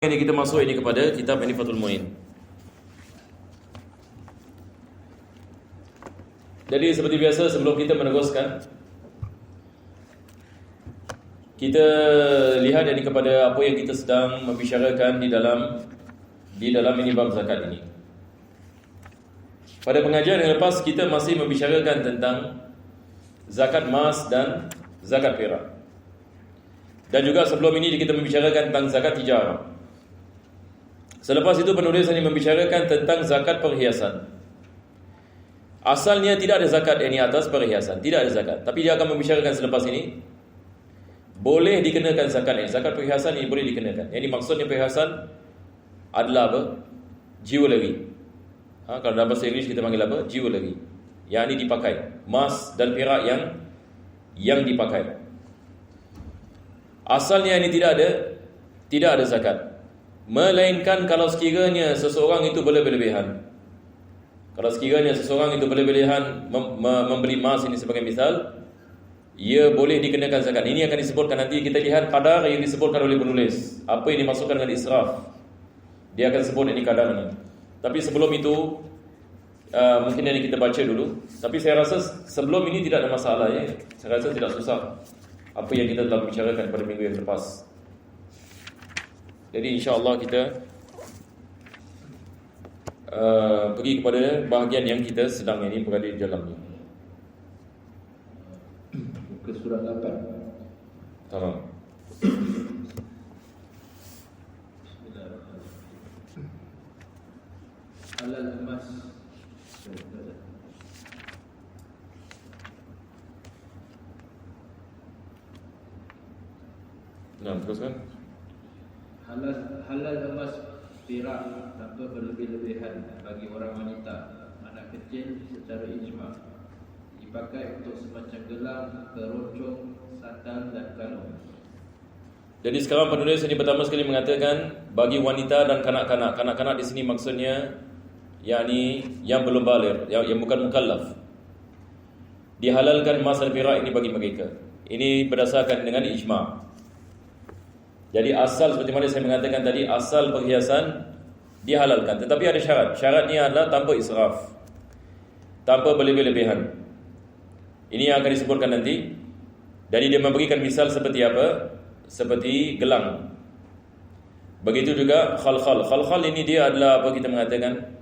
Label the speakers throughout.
Speaker 1: Ini kita masuk ini kepada kitab ini Fathul Muin. Jadi seperti biasa sebelum kita meneruskan, kita lihat ini kepada apa yang kita sedang membicarakan di dalam ini bab zakat ini. Pada pengajian yang lepas kita masih membicarakan tentang zakat emas dan zakat perak. Dan juga sebelum ini kita membicarakan tentang zakat tijarah. Selepas itu penulis ini membicarakan tentang zakat perhiasan. Asalnya tidak ada zakat ini atas perhiasan, tidak ada zakat. Tapi dia akan membicarakan selepas ini boleh dikenakan zakat ini. Zakat perhiasan ini boleh dikenakan. Yang maksudnya perhiasan adalah apa? Jewelry. Kalau dalam bahasa Inggeris kita panggil apa? Jewelry. Yang ini dipakai, emas dan perak yang dipakai. Asalnya ini tidak ada zakat. Melainkan kalau sekiranya seseorang itu berlebihan. Kalau sekiranya seseorang itu berlebihan membeli emas ini sebagai misal, ia boleh dikenakan zakat. Ini akan disebutkan nanti, kita lihat kadar yang disebutkan oleh penulis. Apa yang dimaksudkan dengan israf? Dia akan sebut ini kadar ini. Tapi sebelum itu mungkin ini kita baca dulu. Tapi saya rasa sebelum ini tidak ada masalah ya. Saya rasa tidak susah apa yang kita telah bicarakan pada minggu yang lepas. Jadi insya-Allah kita pergi kepada bahagian yang kita sedang ini berada di dalamnya.
Speaker 2: Muka surat 8.
Speaker 1: Tamam.
Speaker 2: Halal emas.
Speaker 1: Nah, teruskan.
Speaker 2: Halal emas perak tanpa berlebih-lebihan bagi orang wanita, anak kecil secara ijma', dipakai untuk semacam gelang, keroncong, sandal dan kalung.
Speaker 1: Jadi sekarang penulis ini pertama sekali mengatakan bagi wanita dan kanak-kanak. Kanak-kanak di sini maksudnya yakni yang belum baligh, yang bukan mukallaf. Dihalalkan emas dan perak ini bagi mereka. Ini berdasarkan dengan ijma'. Jadi asal seperti mana saya mengatakan tadi, asal perhiasan dihalalkan. Tetapi ada syarat. Syaratnya adalah tanpa israf, tanpa berlebih-lebihan. Ini yang akan disebutkan nanti. Jadi dia memberikan misal seperti apa? Seperti gelang. Begitu juga khal-khal. Khal-khal ini dia adalah apa kita mengatakan?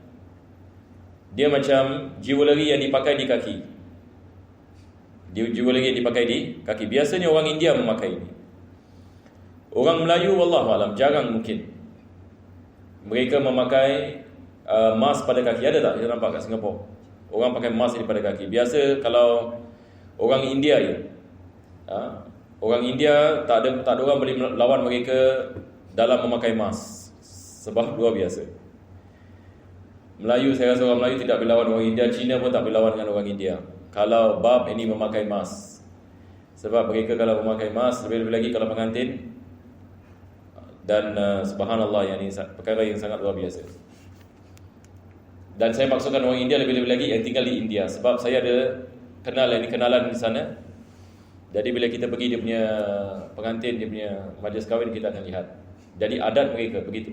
Speaker 1: Dia macam jewelry yang dipakai di kaki. Jewelry yang dipakai di kaki. Biasanya orang India memakai ini. Orang Melayu wallahualam jarang mungkin mereka memakai emas pada kaki. Ada tak kita nampak kat Singapura orang pakai emas ini pada kaki? Biasa kalau orang India ya, orang India tak ada orang boleh lawan mereka dalam memakai emas, sebab luar biasa. Melayu, saya rasa orang Melayu tidak boleh lawan orang India. Cina pun tak boleh lawan dengan orang India kalau bab ini memakai emas. Sebab mereka kalau memakai emas, lebih-lebih lagi kalau pengantin. Dan subhanallah, ini perkara yang sangat luar biasa. Dan saya maksudkan orang India lebih-lebih lagi yang tinggal di India. Sebab saya ada kenalan di sana. Jadi bila kita pergi dia punya pengantin, dia punya majlis kahwin, kita akan lihat. Jadi adat mereka begitu.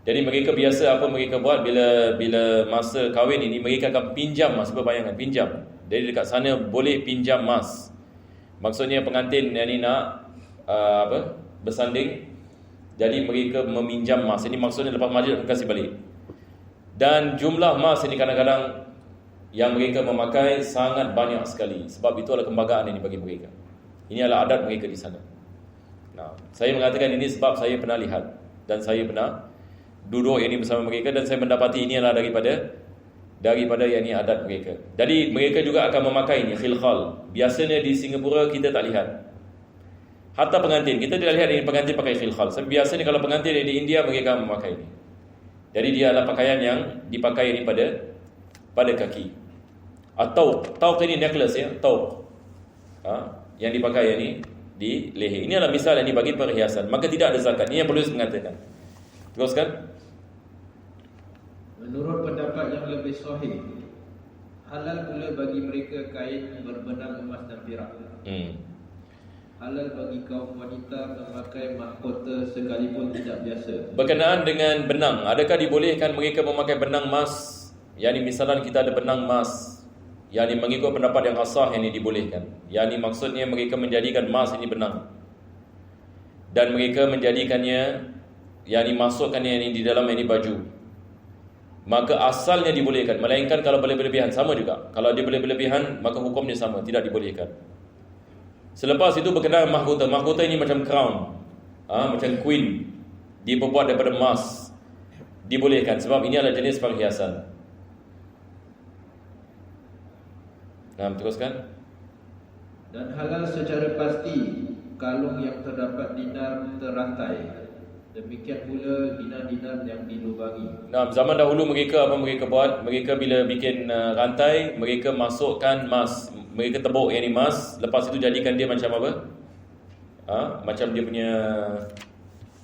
Speaker 1: Jadi mereka biasa apa mereka buat bila masa kahwin ini, mereka akan pinjam mas. Bayangkan pinjam. Jadi dekat sana boleh pinjam mas. Maksudnya pengantin yang ni nak bersanding. Jadi mereka meminjam emas. Ini maksudnya lepas majlis akan kasih balik. Dan jumlah emas ini kadang-kadang yang mereka memakai sangat banyak sekali. Sebab itu adalah kebanggaan ini bagi mereka. Ini adalah adat mereka di sana. Nah, saya mengatakan ini sebab saya pernah lihat. Dan saya pernah duduk ini bersama mereka. Dan saya mendapati ini adalah daripada yang ini adat mereka. Jadi mereka juga akan memakai ini khilkhal. Biasanya di Singapura kita tak lihat. Hatta pengantin, kita tidak lihat ini pengantin pakai khilkhal. Sebab biasanya kalau pengantin di India mereka memakai ini. Jadi dia adalah pakaian yang dipakai ini pada kaki. Atau tauq ini necklace ya, tauq. Yang dipakai ini di leher. Ini adalah misal yang dibagi perhiasan. Maka tidak ada zakat. Ini yang penulis mengatakan. Teruskan.
Speaker 2: Menurut pendapat yang lebih sahih, halal pula bagi mereka kain berbenang emas dan perak. halal bagi kaum wanita memakai mahkota sekalipun tidak biasa.
Speaker 1: Berkenaan dengan benang, adakah dibolehkan mereka memakai benang emas? Yani misalnya kita ada benang emas, yani mengikut pendapat yang asah ini dibolehkan. Yani maksudnya mereka menjadikan emas ini benang, dan mereka menjadikannya, yani masukkannya ini di dalam ini baju, maka asalnya dibolehkan. Melainkan kalau berlebihan, sama juga. Kalau dia berlebihan, maka hukumnya sama, tidak dibolehkan. Selepas itu berkenaan mahkota. Mahkota ini macam crown, macam queen, dibuat daripada emas, dibolehkan sebab ini adalah jenis perhiasan. Teruskan.
Speaker 2: Dan halal secara pasti kalung yang terdapat dinar terrantai. Demikian pula dinar-dinar yang dilubangi.
Speaker 1: Zaman dahulu mereka apa mereka buat? Mereka bila bikin rantai, mereka masukkan emas, mereka tebuk yang ni emas, lepas itu jadikan dia macam apa? Macam dia punya,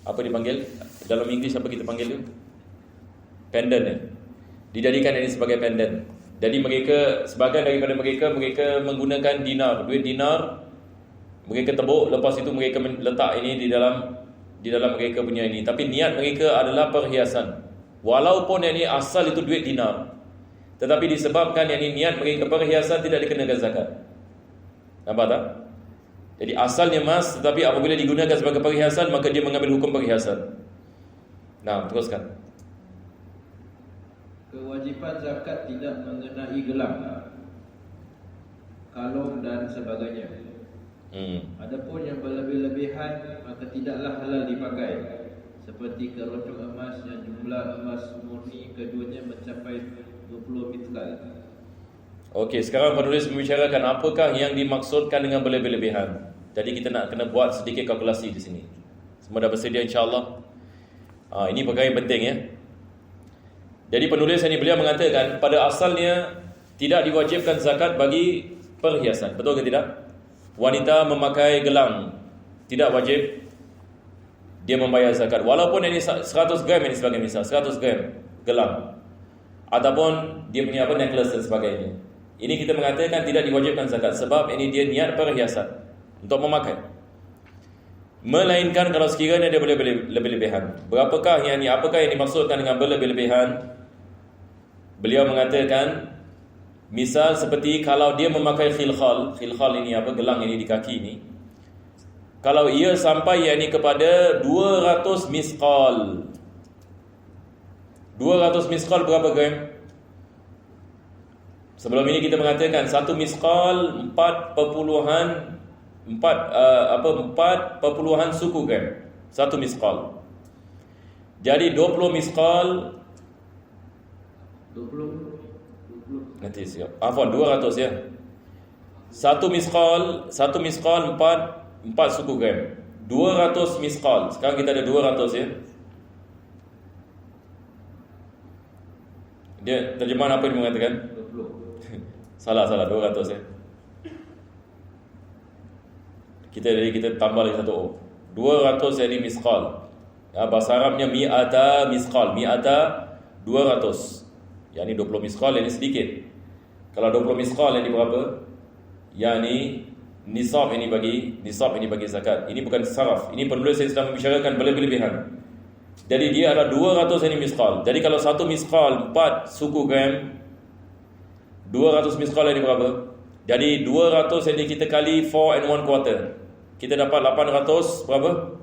Speaker 1: apa dipanggil? Dalam English apa kita panggil dia? Pendant. Dijadikan ini sebagai pendant. Jadi mereka, sebahagian daripada mereka menggunakan dinar, duit dinar, mereka tebuk, lepas itu mereka letak ini di dalam mereka punya ini. Tapi niat mereka adalah perhiasan. Walaupun yang ini asal itu duit dinar, tetapi disebabkan yang ini niat mereka perhiasan, tidak dikenakan zakat. Nampak tak? Jadi asalnya emas, tetapi apabila digunakan sebagai perhiasan, maka dia mengambil hukum perhiasan. Teruskan.
Speaker 2: Kewajipan zakat tidak mengenai gelang, kalung dan sebagainya. Adapun yang berlebih-lebihan, maka tidaklah halal dipakai, seperti keroncong emas yang jumlah emas murni keduanya mencapai 20 mitkal.
Speaker 1: Okey, sekarang penulis membicarakan apakah yang dimaksudkan dengan berlebih-lebihan. Jadi kita nak kena buat sedikit kalkulasi di sini. Semua dah bersedia insya-Allah. Ini perkara yang penting ya. Jadi penulis ini beliau mengatakan pada asalnya tidak diwajibkan zakat bagi perhiasan. Betul ke tidak? Wanita memakai gelang, tidak wajib dia membayar zakat. Walaupun ini 100 gram ini sebagai misal, 100 gram gelang, ataupun dia punya necklace dan sebagainya. Ini kita mengatakan tidak diwajibkan zakat sebab ini dia niat perhiasan untuk memakai. Melainkan kalau sekiranya dia boleh lebih-lebihan. Apakah yang dimaksudkan dengan berlebih-lebihan? Beliau mengatakan misal seperti kalau dia memakai khilkhal ini apa, gelang ini di kaki ini, kalau ia sampai yakni kepada 200 misqal. 200 misqal berapa gram? Sebelum ini kita mengatakan 1 misqal 4 suku gram. 1 misqal. Jadi 20 misqal
Speaker 2: 20
Speaker 1: nanti siap. 200 ya. 1 misqal 4 suku gram. 200 misqal. Sekarang kita ada 200 ya. Dia terjemahan apa yang mengatakan?
Speaker 2: 20.
Speaker 1: Salah 200 ya. Kita tambah lagi 1 O. 200 jadi misqal. Ya, bahasa Arabnya mi'ata misqal. Mi'ata 200. Yani 20 misqal ini sedikit. Kalau 20 misqal ini berapa? Yani nisab ini bagi zakat. Ini bukan saraf. Ini penulis yang sedang membicarakan berlebih-lebihan. Jadi dia ada 200 ini misqal. Jadi kalau 1 misqal 4 suku gram, 200 misqal ini berapa? Jadi 200 ini kita kali 4 and 1 quarter. Kita dapat 800 berapa?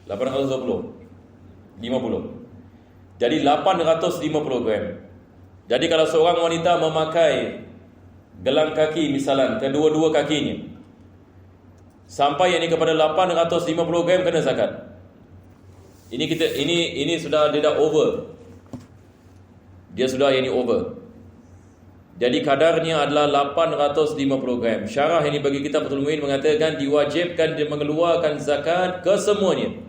Speaker 1: 820. 50. Jadi 850 gram. Jadi kalau seorang wanita memakai gelang kaki misalan, kedua-dua kakinya, sampai yang ini kepada 850 gram kena zakat. Ini sudah dia dah over. Dia sudah yang ini over. Jadi kadarnya adalah 850 gram. Syarah ini bagi kita Fathul Muin mengatakan diwajibkan dia mengeluarkan zakat kesemuanya.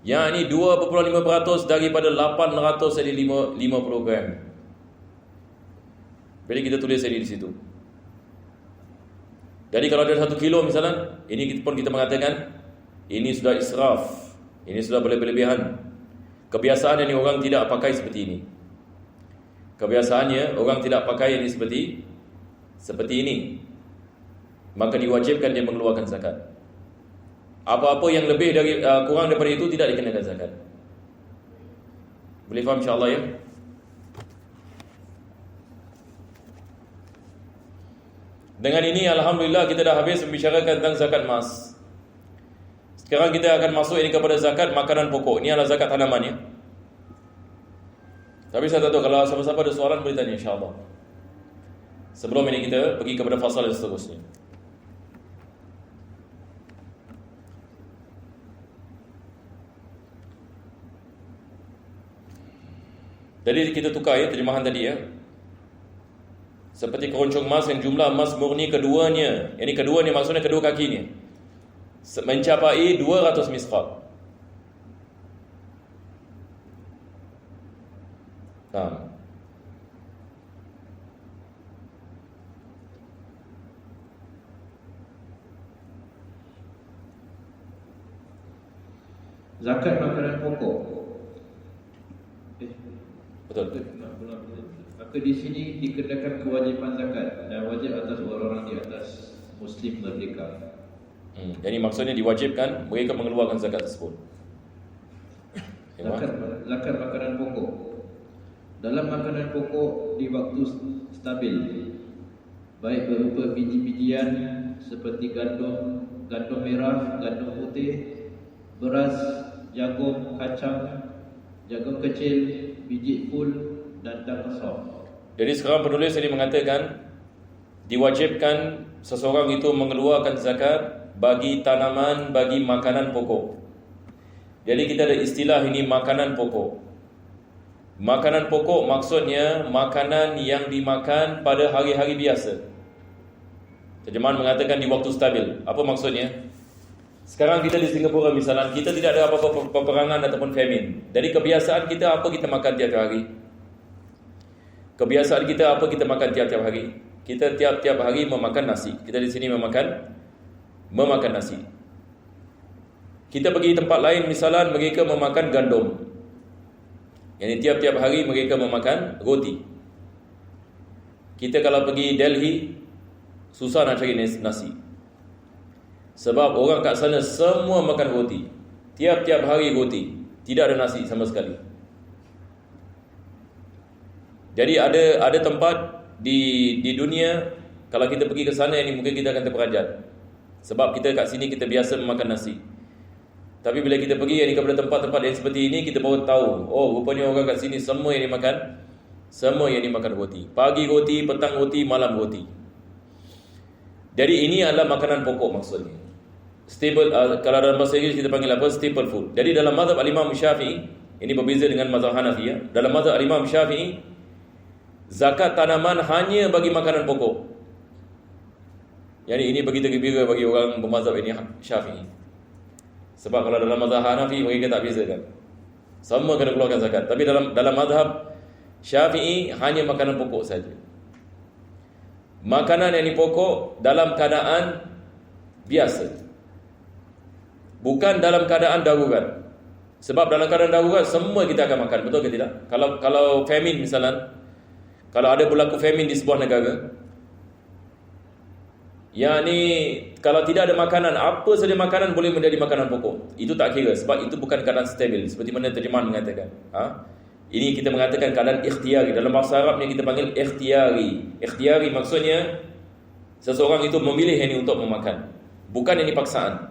Speaker 1: Yang ini 2.5% daripada 800 jadi 50 gram. Jadi kita tulis ini di situ. Jadi kalau ada 1 kilo misalnya, ini pun kita mengatakan ini sudah israf. Ini sudah berlebihan. Kebiasaan yang orang tidak pakai seperti ini. Kebiasaannya orang tidak pakai ini seperti ini. maka diwajibkan dia mengeluarkan zakat. Apa-apa yang lebih dari kurang daripada itu tidak dikenakan zakat. Boleh faham insya-Allah ya? Dengan ini alhamdulillah kita dah habis membicarakan tentang zakat emas. Sekarang kita akan masuk ini kepada zakat makanan pokok. Ini adalah zakat tanaman ya. Tapi saya tak tahu kalau siapa-siapa ada soalan boleh tanya insya-Allah. Sebelum ini kita pergi kepada fasal yang seterusnya. Jadi kita tukar ya terjemahan tadi ya. Seperti keroncong emas yang jumlah emas murni keduanya, ini keduanya maksudnya kedua kakinya, mencapai 200 misqal. Nah.
Speaker 2: Zakat makanan pokok.
Speaker 1: Betul.
Speaker 2: Maka di sini dikenakan kewajipan zakat dan wajib atas orang-orang di atas Muslim merdeka.
Speaker 1: Jadi maksudnya diwajibkan mereka mengeluarkan zakat tersebut.
Speaker 2: Zakat makanan pokok. Dalam makanan pokok di waktu stabil, baik berupa biji-bijian seperti gandum, gandum merah, gandum putih, beras, jagung, kacang, jagung kecil, biji ful dan tangkasau.
Speaker 1: Jadi sekarang penulis ini mengatakan diwajibkan seseorang itu mengeluarkan zakat bagi tanaman, bagi makanan pokok. Jadi kita ada istilah ini makanan pokok. Makanan pokok maksudnya makanan yang dimakan pada hari-hari biasa. Terjemahan mengatakan di waktu stabil. Apa maksudnya? Sekarang kita di Singapura misalnya, kita tidak ada apa-apa peperangan ataupun famine. Jadi kebiasaan kita apa kita makan tiap hari? Kebiasaan kita apa kita makan tiap-tiap hari? Kita tiap-tiap hari memakan nasi. Kita di sini memakan nasi. Kita pergi tempat lain misalnya mereka memakan gandum. Yani tiap-tiap hari mereka memakan roti. Kita kalau pergi Delhi susah nak cari nasi. Sebab orang kat sana semua makan roti. Tiap-tiap hari roti. Tidak ada nasi sama sekali. Jadi ada tempat di dunia kalau kita pergi ke sana ini mungkin kita akan terperanjat. Sebab kita kat sini kita biasa memakan nasi. Tapi bila kita pergi yang kepada tempat-tempat yang seperti ini, kita baru tahu, oh rupanya orang kat sini semua yang dimakan roti. Pagi roti, petang roti, malam roti. Jadi ini adalah makanan pokok maksudnya. Staple, kalau dalam bahasa Inggeris kita panggil apa? Staple food. Jadi dalam mazhab al-Imam Syafi'i, ini berbeza dengan mazhab Hanafi ya. Dalam mazhab al-Imam Syafi'i, zakat tanaman hanya bagi makanan pokok. Jadi ini begitu gembira bagi orang bermazhab ini Syafi'i. Sebab kalau dalam mazhab Hanafi mereka tak bezakan. Semua kena keluarkan zakat. Tapi dalam mazhab Syafi'i hanya makanan pokok saja. Makanan yang pokok dalam keadaan biasa. Bukan dalam keadaan darurat. Sebab dalam keadaan darurat semua kita akan makan, betul ke tidak? Kalau famine misalnya, kalau ada berlaku famine di sebuah negara, yakni kalau tidak ada makanan, apa saja makanan boleh menjadi makanan pokok. Itu tak kira sebab itu bukan keadaan stabil seperti mana terjemahan mengatakan. Ini kita mengatakan keadaan ikhtiari. Dalam bahasa Arab ni kita panggil ikhtiari. Ikhtiari maksudnya seseorang itu memilih ini untuk memakan. Bukan ini paksaan.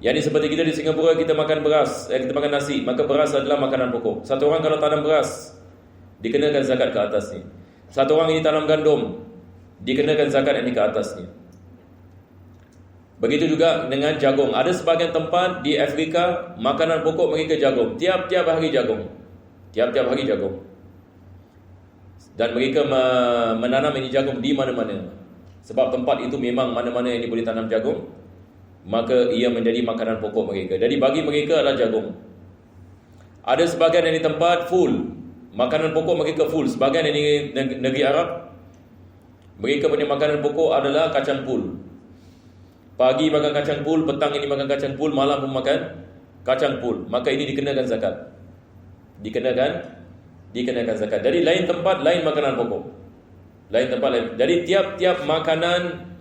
Speaker 1: Yang ini seperti kita di Singapura kita makan beras, kita makan nasi, maka beras adalah makanan pokok. Satu orang kalau tanam beras dikenakan zakat ke atasnya. Satu orang ini tanam gandum dikenakan zakat ini ke atasnya. Begitu juga dengan jagung. Ada sebahagian tempat di Afrika makanan pokok mereka jagung. Tiap-tiap hari jagung. Tiap-tiap hari jagung. Dan mereka menanam ini jagung di mana-mana. Sebab tempat itu memang mana-mana yang boleh tanam jagung, maka ia menjadi makanan pokok mereka. Jadi bagi mereka adalah jagung. Ada sebahagian yang di tempat full, makanan pokok mereka full. Sebahagian yang di negeri Arab, mereka punya makanan pokok adalah kacang pul. Pagi makan kacang pul, petang ini makan kacang pul, malam pun makan kacang pul. Maka ini dikenakan zakat. Dikenakan zakat. Jadi lain tempat lain makanan pokok. Lain tempat lain. Jadi tiap-tiap makanan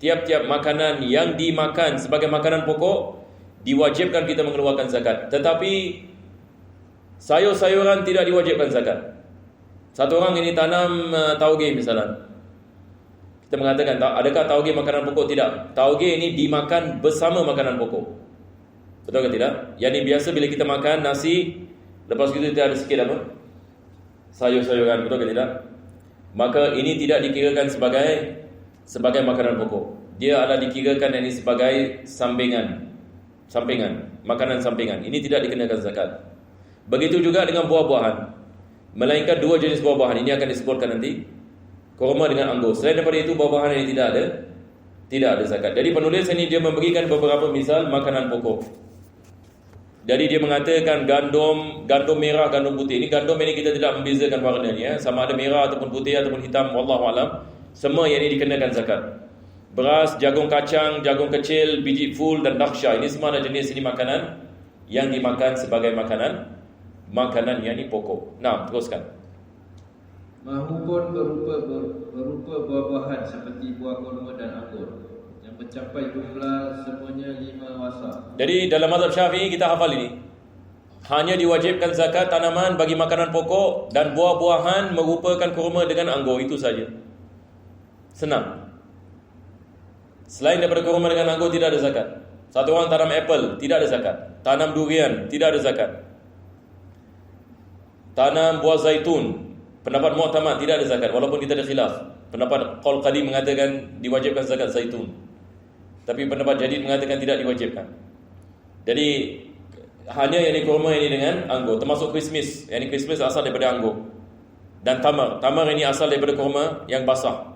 Speaker 1: tiap-tiap makanan yang dimakan sebagai makanan pokok diwajibkan kita mengeluarkan zakat. Tetapi sayur-sayuran tidak diwajibkan zakat. Satu orang ini tanam tauge misalnya. Kita mengatakan, adakah tauge makanan pokok? Tidak. Tauge ini dimakan bersama makanan pokok. Betul ke tidak? Yang ini biasa bila kita makan nasi, lepas itu kita ada sikit apa? Sayur-sayuran. Betul ke tidak? Maka ini tidak dikirakan sebagai makanan pokok. Dia adalah dikirakan ini sebagai sampingan, makanan sampingan. Ini tidak dikenakan zakat. Begitu juga dengan buah-buahan. Melainkan dua jenis buah-buahan. Ini akan disebutkan nanti. Kurma dengan anggur. Selain daripada itu, buah-buahan ini tidak ada zakat. Jadi penulis ini dia memberikan beberapa misal makanan pokok. Jadi dia mengatakan gandum merah, gandum putih. Ini gandum ini kita tidak membezakan warnanya, sama ada merah ataupun putih ataupun hitam, wallahu alam. Semua yang ini dikenakan zakat. Beras, jagung kacang, jagung kecil, biji ful dan daksha. Ini semua ada jenis ini makanan yang dimakan sebagai makanan yang ini pokok. Nah, teruskan.
Speaker 2: Mahupun berupa buah-buahan seperti buah kurma dan anggur yang mencapai jumlah semuanya 5 wasa.
Speaker 1: Jadi dalam mazhab Syafi'i kita hafal ini. Hanya diwajibkan zakat tanaman bagi makanan pokok dan buah-buahan merupakan kurma dengan anggur, itu saja. Senang. Selain daripada kurma dengan anggur tidak ada zakat. Satu orang tanam apple, tidak ada zakat. Tanam durian, tidak ada zakat. Tanam buah zaitun, pendapat mu'tamad tidak ada zakat, walaupun kita ada khilaf. Pendapat qaul qadim mengatakan diwajibkan zakat zaitun, tapi pendapat jadid mengatakan tidak diwajibkan. Jadi hanya yang ini kurma ini dengan anggur, termasuk kismis. Yang ini kismis asal daripada anggur. Dan tamar ini asal daripada kurma yang basah.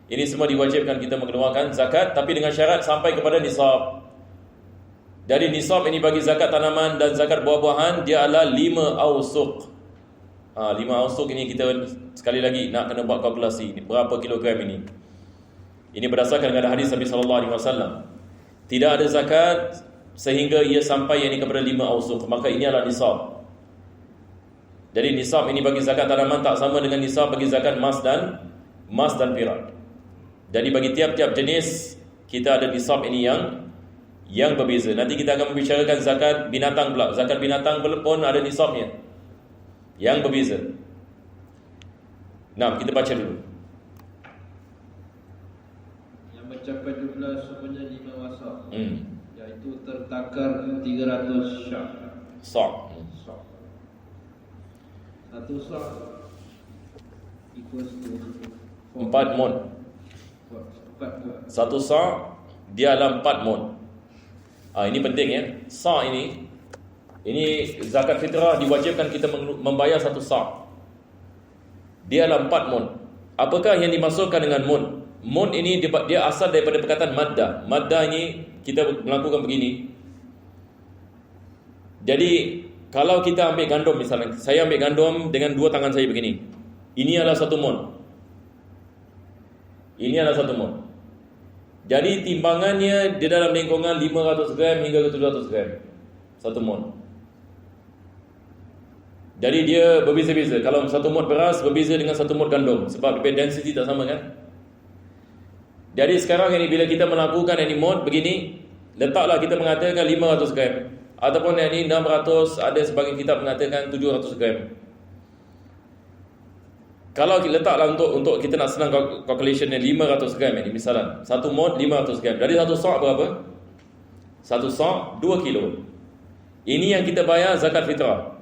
Speaker 1: Ini semua diwajibkan kita mengeluarkan zakat, tapi dengan syarat sampai kepada nisab. Dari nisab ini bagi zakat tanaman dan zakat buah-buahan dia adalah 5 ausuk. 5 ausuk ini kita sekali lagi nak kena buat kalkulasi berapa kilogram ini. Ini berdasarkan dengan hadis Nabi sallallahu alaihi wasallam. Tidak ada zakat sehingga ia sampai ini kepada 5 ausuk, maka ini adalah nisab. Jadi nisab ini bagi zakat tanaman tak sama dengan nisab bagi zakat emas dan perak. Jadi bagi tiap-tiap jenis kita ada nisab ini yang berbeza. Nanti kita akan membicarakan zakat binatang pula. Zakat binatang pun ada nisabnya yang berbeza. Nah, kita baca dulu.
Speaker 2: Yang mencapai jumlah semuanya 5 wasa. Iaitu tertakar 300 syak.
Speaker 1: Sa'.
Speaker 2: Satu sak equals to
Speaker 1: 4 mon.
Speaker 2: 4 mon.
Speaker 1: Satu sa' dia adalah 4 mon. Ini penting ya. Sa' ini zakat fitrah diwajibkan kita membayar satu sa'. Dia adalah 4 mon. Apakah yang dimaksudkan dengan mon? Mon ini dia asal daripada perkataan maddah. Maddah ini kita melakukan begini. Jadi kalau kita ambil gandum misalnya, saya ambil gandum dengan 2 tangan saya begini. Ini adalah 1 mon. Ini adalah 1 mon. Jadi timbangannya di dalam lingkungan 500 gram hingga ke 700 gram. 1 mon. Jadi dia berbeza-beza. Kalau 1 mod beras berbeza dengan 1 mod gandum, sebab density tak sama kan. Jadi sekarang ini bila kita melakukan ini mod begini, letaklah kita mengatakan 500 gram ataupun yang ini 600, ada sebagian kitab mengatakan 700 gram. Kalau kita letaklah untuk kita nak senang calculation ni 500 gram ini misalnya. 1 mod 500 gram. Jadi 1 sa' berapa? 1 sa' 2 kilo. Ini yang kita bayar zakat fitrah.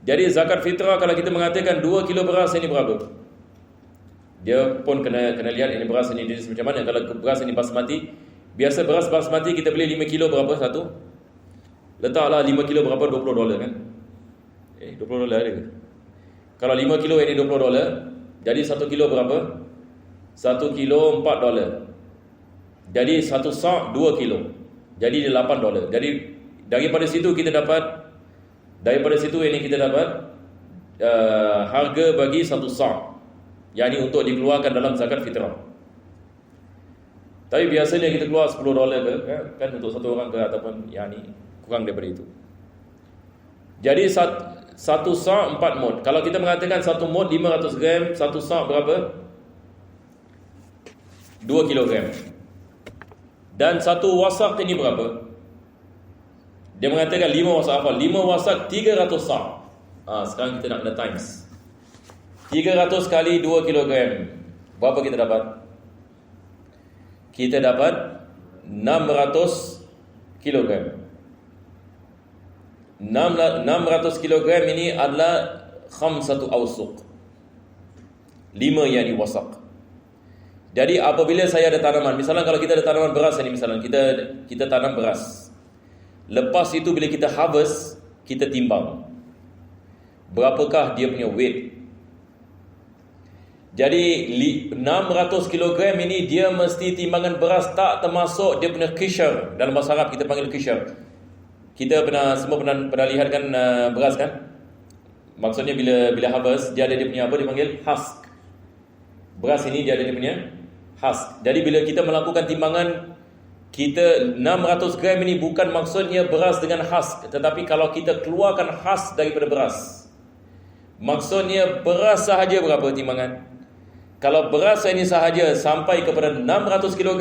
Speaker 1: Jadi zakat fitrah kalau kita mengatakan 2 kilo beras ini berapa? Dia pun kena lihat ini beras ini jenis macam mana. Kalau beras ini basmati, biasa beras basmati kita beli 5 kilo berapa satu? Letaklah 5 kilo berapa? $20 kan? $20 ada ke? Kalau 5 kilo ini $20, jadi 1 kilo berapa? 1 kilo $4. Jadi 1 sa' 2 kilo. Jadi $8. Jadi daripada situ kita dapat harga bagi 1 sa', yang ini untuk dikeluarkan dalam zakat fitrah. Tapi biasanya kita keluar $10 ke, kan untuk satu orang ke, ataupun yang ini kurang daripada itu. Jadi 1 sa' 4 mod. Kalau kita mengatakan 1 mod 500 gram, 1 sa' berapa? 2 kilogram. Dan satu wasak ini berapa? Dia mengatakan 5 wasak apa? 5 wasak 300 sa'. Sekarang kita nak kena times. 300 kali 2 kilogram. Berapa kita dapat? Kita dapat 600 kilogram. 600 kilogram ini adalah khamsatu awsuq. 5 yang wasak. Jadi apabila saya ada tanaman, misalnya kalau kita ada tanaman beras ini, misalnya kita tanam beras. Lepas itu bila kita harvest, kita timbang. Berapakah dia punya weight? Jadi 600 kilogram ini dia mesti timbangan beras, tak termasuk dia punya qishar. Dalam bahasa Arab kita panggil qishar. Kita semua pernah lihat kan beras kan? Maksudnya bila harvest dia ada dia punya apa, dia panggil husk. Beras ini dia ada dia punya husk. Jadi bila kita melakukan timbangan, kita 600 gram ini bukan maksudnya beras dengan husk, tetapi kalau kita keluarkan husk daripada beras, maksudnya beras sahaja berapa timbangan? Kalau beras ini sahaja sampai kepada 600 kg,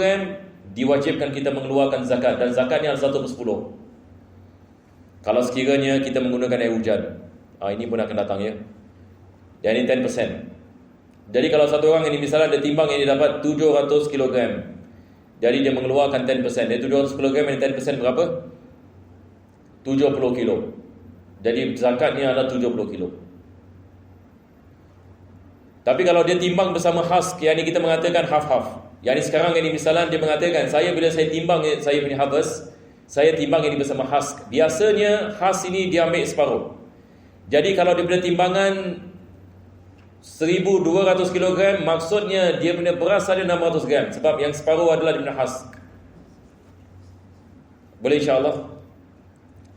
Speaker 1: diwajibkan kita mengeluarkan zakat, dan zakatnya 1/10. Kalau sekiranya kita menggunakan air hujan, ini pun akan datang ya. Dan ini 10%. Jadi kalau satu orang ini misalnya dia timbang ini dapat 700 kg, jadi dia mengeluarkan 10%. Dia 700 kg ini 10% berapa? 70 kilo. Jadi zakatnya adalah 70 kilo. Tapi kalau dia timbang bersama husk, yang ini kita mengatakan half-half. Yang ini sekarang ini misalnya dia mengatakan, bila saya timbang saya punya harvest, saya timbang ini bersama husk. Biasanya husk ini dia ambil separuh. Jadi kalau dia punya timbangan 1200 kg, maksudnya dia punya beras ada 600 gram, sebab yang separuh adalah dia punya husk. Boleh insyaAllah?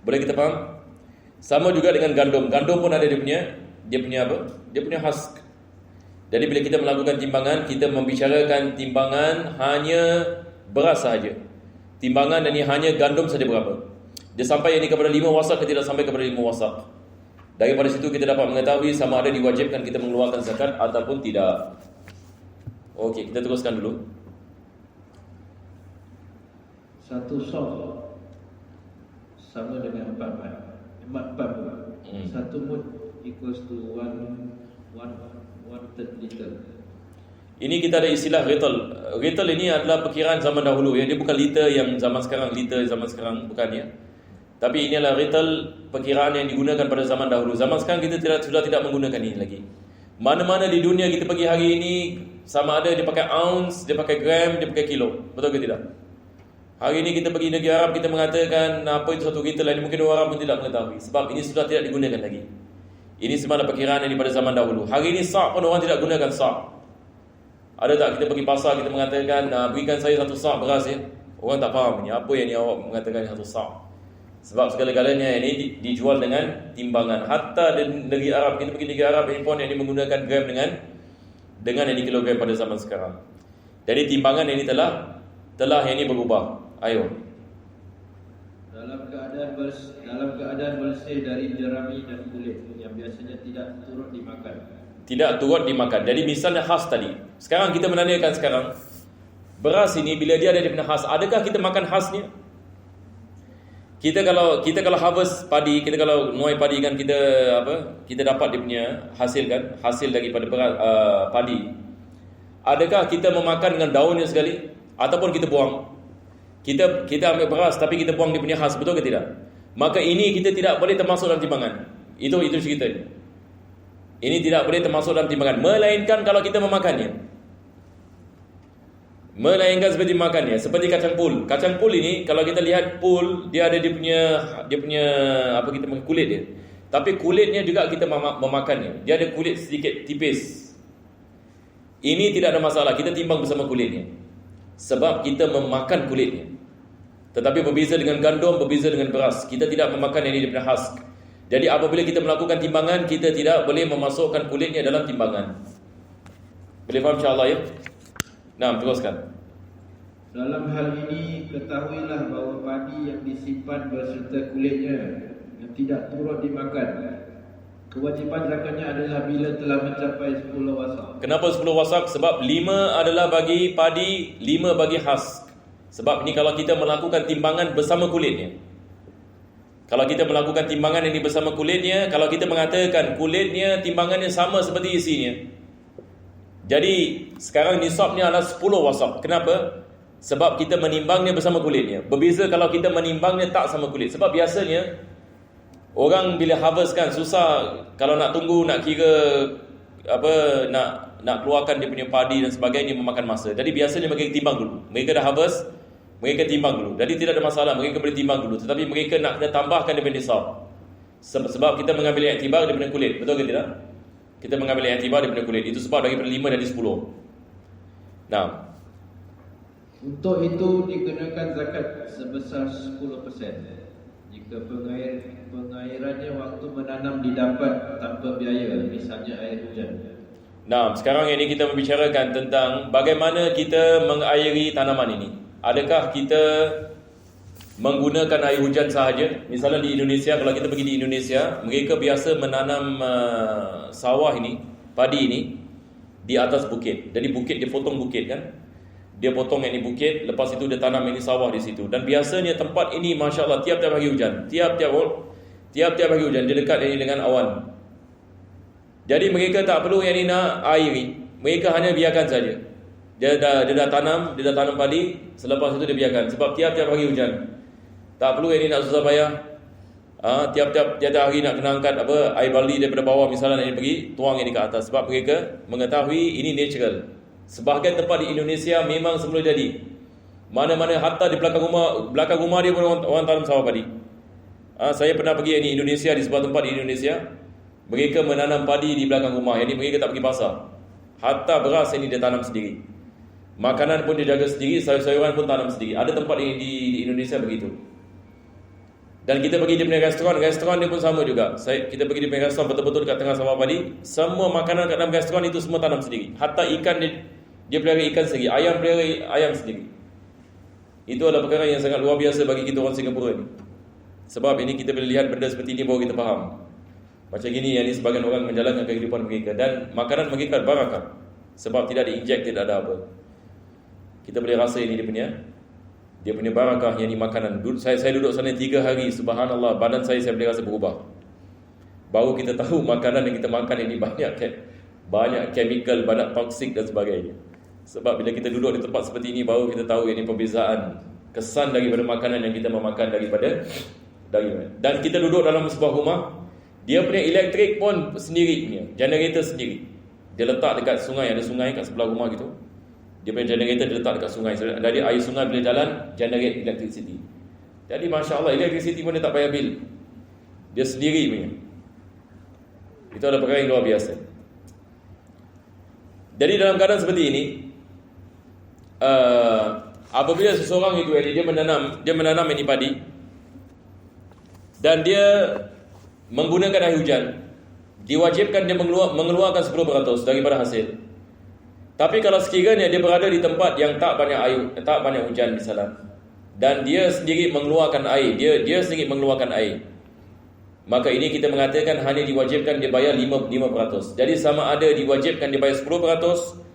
Speaker 1: Boleh kita faham? Sama juga dengan gandum. Gandum pun ada dia punya apa? Dia punya husk. Jadi bila kita melakukan timbangan, kita membicarakan timbangan hanya beras sahaja. Timbangan ini hanya gandum saja berapa. Dia sampai ini kepada 5 wasak ke tidak sampai kepada 5 wasak. Daripada situ kita dapat mengetahui sama ada diwajibkan kita mengeluarkan zakat ataupun tidak. Okey, kita teruskan dulu.
Speaker 2: Satu sok sama dengan 4 pad. Satu mud equals to 1/3 liter.
Speaker 1: Ini kita ada istilah rital. Rital ini adalah perkiraan zaman dahulu ya. Dia bukan liter yang zaman sekarang, bukan ya. Tapi ini adalah rital, perkiraan yang digunakan pada zaman dahulu. Zaman sekarang kita sudah tidak menggunakan ini lagi. Mana-mana di dunia kita pergi hari ini, sama ada dia pakai ounce, dia pakai gram, dia pakai kilo. Betul ke tidak? Hari ini kita pergi negeri Arab, kita mengatakan apa itu satu rital, ini mungkin orang pun tidak mengetahui. Sebab ini sudah tidak digunakan lagi. Ini semua perkiraan yang pada zaman dahulu. Hari ini sa' pun orang tidak gunakan sa'. Ada tak kita pergi pasar, kita mengatakan berikan saya 1 sa' beras ya. Orang tak faham ni, apa yang ni awak mengatakan 1 sa'. Sebab segala-galanya ini dijual dengan timbangan. Hatta di negeri Arab, kita pergi negeri Arab ini pun yang menggunakan gram dengan ini kilogram pada zaman sekarang. Jadi timbangan ini telah yang ini berubah. Ayo.
Speaker 2: Dalam keadaan bersih dari jerami dan kulit yang biasanya tidak turut dimakan.
Speaker 1: Tidak turut dimakan. Jadi misalnya khas tadi. Sekarang kita menanyakan beras ini bila dia ada di khas, adakah kita makan khasnya? Kita kalau harvest padi, kita kalau nuai padi kan kita dapat dia punya hasil daripada beras, padi. Adakah kita memakan dengan daunnya sekali ataupun kita buang? Kita ambil beras tapi kita buang dia punya khas, betul ke tidak? Maka ini kita tidak boleh termasuk dalam timbangan. Itu cerita. Ini tidak boleh termasuk dalam timbangan, melainkan kalau kita memakannya. Melainkan seperti makannya, seperti kacang pul. Kacang pul ini kalau kita lihat pul, dia ada dia punya apa kita makan kulit dia. Tapi kulitnya juga kita memakannya. Dia ada kulit sedikit tipis. Ini tidak ada masalah, kita timbang bersama kulitnya. Sebab kita memakan kulitnya. Tetapi berbeza dengan gandum, berbeza dengan beras. Kita tidak memakan yang ini daripada husk. Jadi apabila kita melakukan timbangan, kita tidak boleh memasukkan kulitnya dalam timbangan. Boleh faham insyaAllah ya? Nah, teruskan.
Speaker 2: Dalam hal ini, ketahuilah bahawa padi yang disimpan berserta kulitnya yang tidak turut dimakan, Kewajipan zakatnya adalah bila telah mencapai 10 wasak.
Speaker 1: Kenapa 10 wasak? Sebab 5 adalah bagi padi, 5 bagi husk. Sebab ni kalau kita melakukan timbangan bersama kulitnya. Kalau kita melakukan timbangan ini bersama kulitnya, kalau kita mengatakan kulitnya timbangannya sama seperti isinya. Jadi sekarang nisabnya adalah 10 wasak. Kenapa? Sebab kita menimbangnya bersama kulitnya. Berbeza kalau kita menimbangnya tak sama kulit. Sebab biasanya orang bila harvest kan susah kalau nak tunggu, nak kira nak keluarkan dia punya padi dan sebagainya, memakan masa. Jadi biasanya mereka timbang dulu. Mereka dah harvest, mereka timbang dulu. Jadi tidak ada masalah, mereka boleh timbang dulu. Tetapi mereka nak kena tambahkan dia punya nisab. Sebab kita mengambil iktibar daripada kulit. Betul ke tidak? Kita mengambil iktibar daripada kulit. Itu sebab daripada 5 dan 10. Nah,
Speaker 2: untuk itu dikenakan zakat sebesar 10%. Jika pengairannya waktu menanam didapat tanpa biaya, misalnya air hujan.
Speaker 1: nah, sekarang ini kita membicarakan tentang bagaimana kita mengairi tanaman ini. Adakah kita menggunakan air hujan sahaja? Misalnya di Indonesia, kalau kita pergi di Indonesia, mereka biasa menanam sawah ini, padi ini di atas bukit. Jadi bukit, dia potong bukit kan. Dia potong yang ini bukit, lepas itu dia tanam ini sawah di situ. Dan biasanya tempat ini Masya Allah tiap-tiap hari hujan. Tiap-tiap hari hujan, dia dekat ini dengan awan. Jadi mereka tak perlu yang ini nak airi. Mereka hanya biarkan saja. Dia dah tanam padi, selepas itu dia biarkan. Sebab tiap-tiap hari hujan. Tak perlu yang ini nak susah payah. Tiap-tiap hari nak kena angkat air baldi daripada bawah, misalnya nak ini pergi tuang ini ke atas. Sebab mereka mengetahui ini natural. Sebahagian tempat di Indonesia memang semula jadi. Mana-mana hatta di belakang rumah dia pun orang tanam sawah padi. Saya pernah pergi di Indonesia, di sebuah tempat di Indonesia, mereka menanam padi di belakang rumah. Yang ini mereka tak pergi pasar. Hatta beras ini dia tanam sendiri. Makanan pun dia jaga sendiri, sayur-sayuran pun tanam sendiri. Ada tempat di Indonesia begitu. Dan kita pergi di punya restoran dia pun sama juga. Kita pergi di punya restoran betul-betul dekat tengah sawah padi. Semua makanan kat dalam restoran itu semua tanam sendiri. Hatta ikan dia pelihara ikan sendiri, ayam pelihara ayam sendiri. Itu adalah perkara yang sangat luar biasa bagi kita orang Singapura ni. Sebab ini kita boleh lihat benda seperti ini baru kita faham. Macam gini yang ni sebagian orang menjalankan kehidupan mereka. Dan makanan mereka barakah. Sebab tidak diinjek, tidak ada apa. Kita boleh rasa ini dia punya barakah yang ni makanan. Saya duduk sana 3 hari, subhanallah, badan saya boleh rasa berubah. Baru kita tahu makanan yang kita makan ini banyak chemical, banyak toksik dan sebagainya. Sebab bila kita duduk di tempat seperti ini, baru kita tahu ini perbezaan kesan daripada makanan yang kita memakan daripada. Dan kita duduk dalam sebuah rumah, dia punya elektrik pun sendiri punya, generator sendiri. Dia letak dekat sungai, ada sungai kat sebelah rumah gitu. Dia punya generator dia letak dekat sungai. Dari air sungai bila jalan, generate electricity. Jadi Masya Allah, electricity pun dia tak payah bil. Dia sendiri punya. Itu adalah perkara yang luar biasa. Jadi dalam keadaan seperti ini, apabila seseorang itu dia menanam ini padi dan dia menggunakan air hujan, diwajibkan dia mengeluarkan 10% daripada hasil. Tapi kalau sekiranya dia berada di tempat yang tak banyak hujan misalnya, dan dia sendiri mengeluarkan air, dia sendiri mengeluarkan air, maka ini kita mengatakan hanya diwajibkan dia bayar 5%. Jadi sama ada diwajibkan dia bayar 10%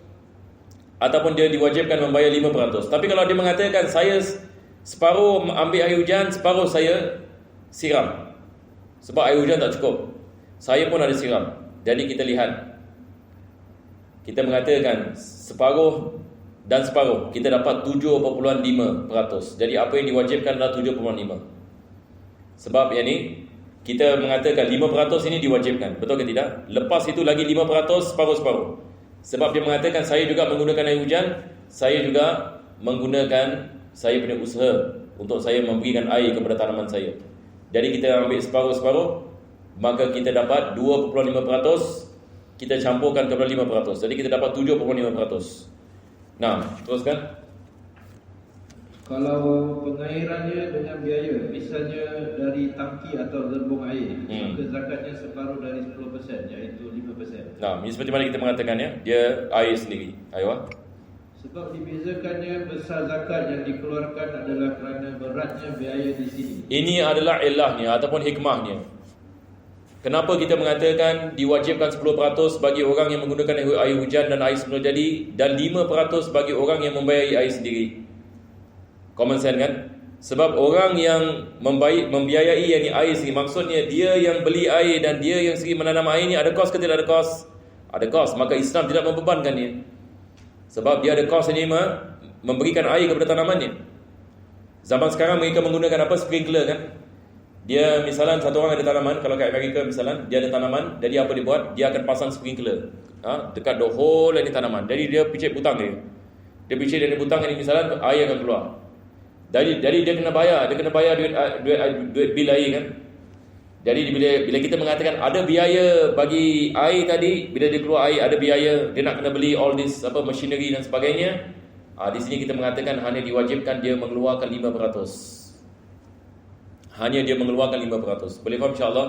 Speaker 1: ataupun dia diwajibkan membayar 5%. Tapi kalau dia mengatakan saya separuh ambil air hujan, separuh saya siram. Sebab air hujan tak cukup, saya pun ada siram. Jadi kita lihat, kita mengatakan separuh dan separuh, kita dapat 7.5%. Jadi apa yang diwajibkan adalah 7.5. Sebab yang ni kita mengatakan 5% ini diwajibkan. Betul ke tidak? Lepas itu lagi 5%, separuh-separuh. Sebab dia mengatakan saya juga menggunakan air hujan, saya juga menggunakan saya punya usaha untuk saya memberikan air kepada tanaman saya. Jadi kita ambil separuh-separuh, maka kita dapat 2.5%, kita campurkan kepada 5%. Jadi kita dapat 7.5%. Nah, teruskan.
Speaker 2: Kalau pengairannya dengan biaya, misalnya dari tangki atau gerbong air, maka zakatnya separuh dari 10%, iaitu 5%.
Speaker 1: Nah, ini seperti mana kita mengatakan ya, dia air sendiri. Ayo.
Speaker 2: Sebab dibezakannya besar zakat yang dikeluarkan adalah kerana beratnya biaya di sini.
Speaker 1: Ini adalah ilahnya ataupun hikmahnya. Kenapa kita mengatakan diwajibkan 10% bagi orang yang menggunakan air hujan dan air semula jadi, dan 5% bagi orang yang membayar air sendiri? Common sense kan? Sebab orang yang membiayai yang air sendiri, maksudnya dia yang beli air dan dia yang sendiri menanam air ni, ada kos ke tidak ada kos? Ada kos. Maka Islam tidak membebankan dia, sebab dia ada kos ini memberikan air kepada tanamannya. Zaman sekarang mereka menggunakan apa? Sprinkler kan? Dia misalnya satu orang ada tanaman, kalau kat Amerika misalnya dia ada tanaman, jadi apa dia buat? Dia akan pasang sprinkler dekat the whole ini tanaman. Jadi dia picit butang dia. Dia picit dari butang ini misalnya, air akan keluar. Jadi dia kena bayar, duit bil air kan. Jadi bila kita mengatakan ada biaya bagi air tadi, bila dia keluar air ada biaya, dia nak kena beli all this machinery dan sebagainya. Di sini kita mengatakan hanya diwajibkan dia mengeluarkan 5%. Hanya dia mengeluarkan 5%. Boleh faham insya-Allah?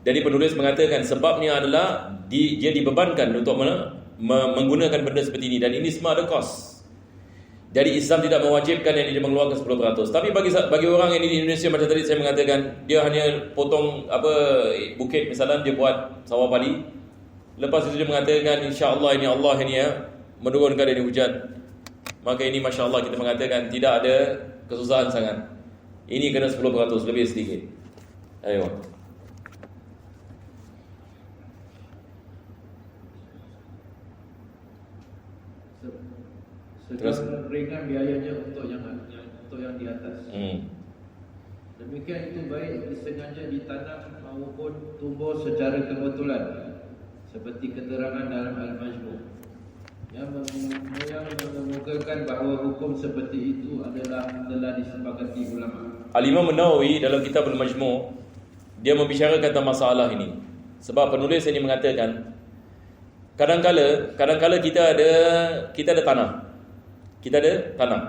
Speaker 1: Jadi penulis mengatakan sebabnya adalah dia dibebankan untuk menggunakan benda seperti ini, dan ini semua ada kos. Jadi Islam tidak mewajibkan yang dia mengeluarkan 10%. Tapi bagi orang yang di Indonesia, macam tadi saya mengatakan, dia hanya potong bukit misalnya, dia buat sawah padi. Lepas itu dia mengatakan insya-Allah ini Allah ini menurunkan ini hujan. Maka ini masya-Allah kita mengatakan tidak ada kesusahan sangat. Ini kena 10%, lebih sedikit. Ayo.
Speaker 2: Sedang ringan biayanya untuk yang di atas. Demikian itu baik disengaja ditanam maupun tumbuh secara kebetulan, seperti keterangan dalam Al-Majmu' yang mengemukakan bahawa hukum seperti itu telah disepakati ulama.
Speaker 1: Al-Imam An-Nawawi dalam kitab Al-Majmu' dia membicarakan tentang masalah ini. Sebab penulis ini mengatakan kadang-kala kita ada tanah. Kita ada tanah.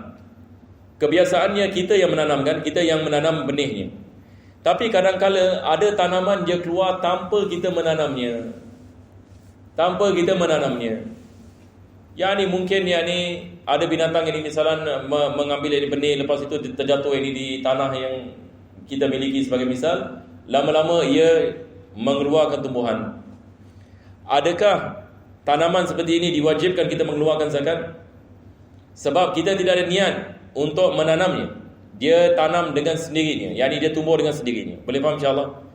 Speaker 1: Kebiasaannya kita yang menanamkan, kita yang menanam benihnya. Tapi kadang-kala ada tanaman dia keluar tanpa kita menanamnya. Mungkin ada binatang ini misalnya mengambil ini benih, lepas itu terjatuh ini di tanah yang kita miliki sebagai misal, lama-lama ia mengeluarkan tumbuhan. Adakah tanaman seperti ini diwajibkan kita mengeluarkan zakat? Sebab kita tidak ada niat untuk menanamnya. Dia tanam dengan sendirinya, dia tumbuh dengan sendirinya. Boleh faham insya-Allah?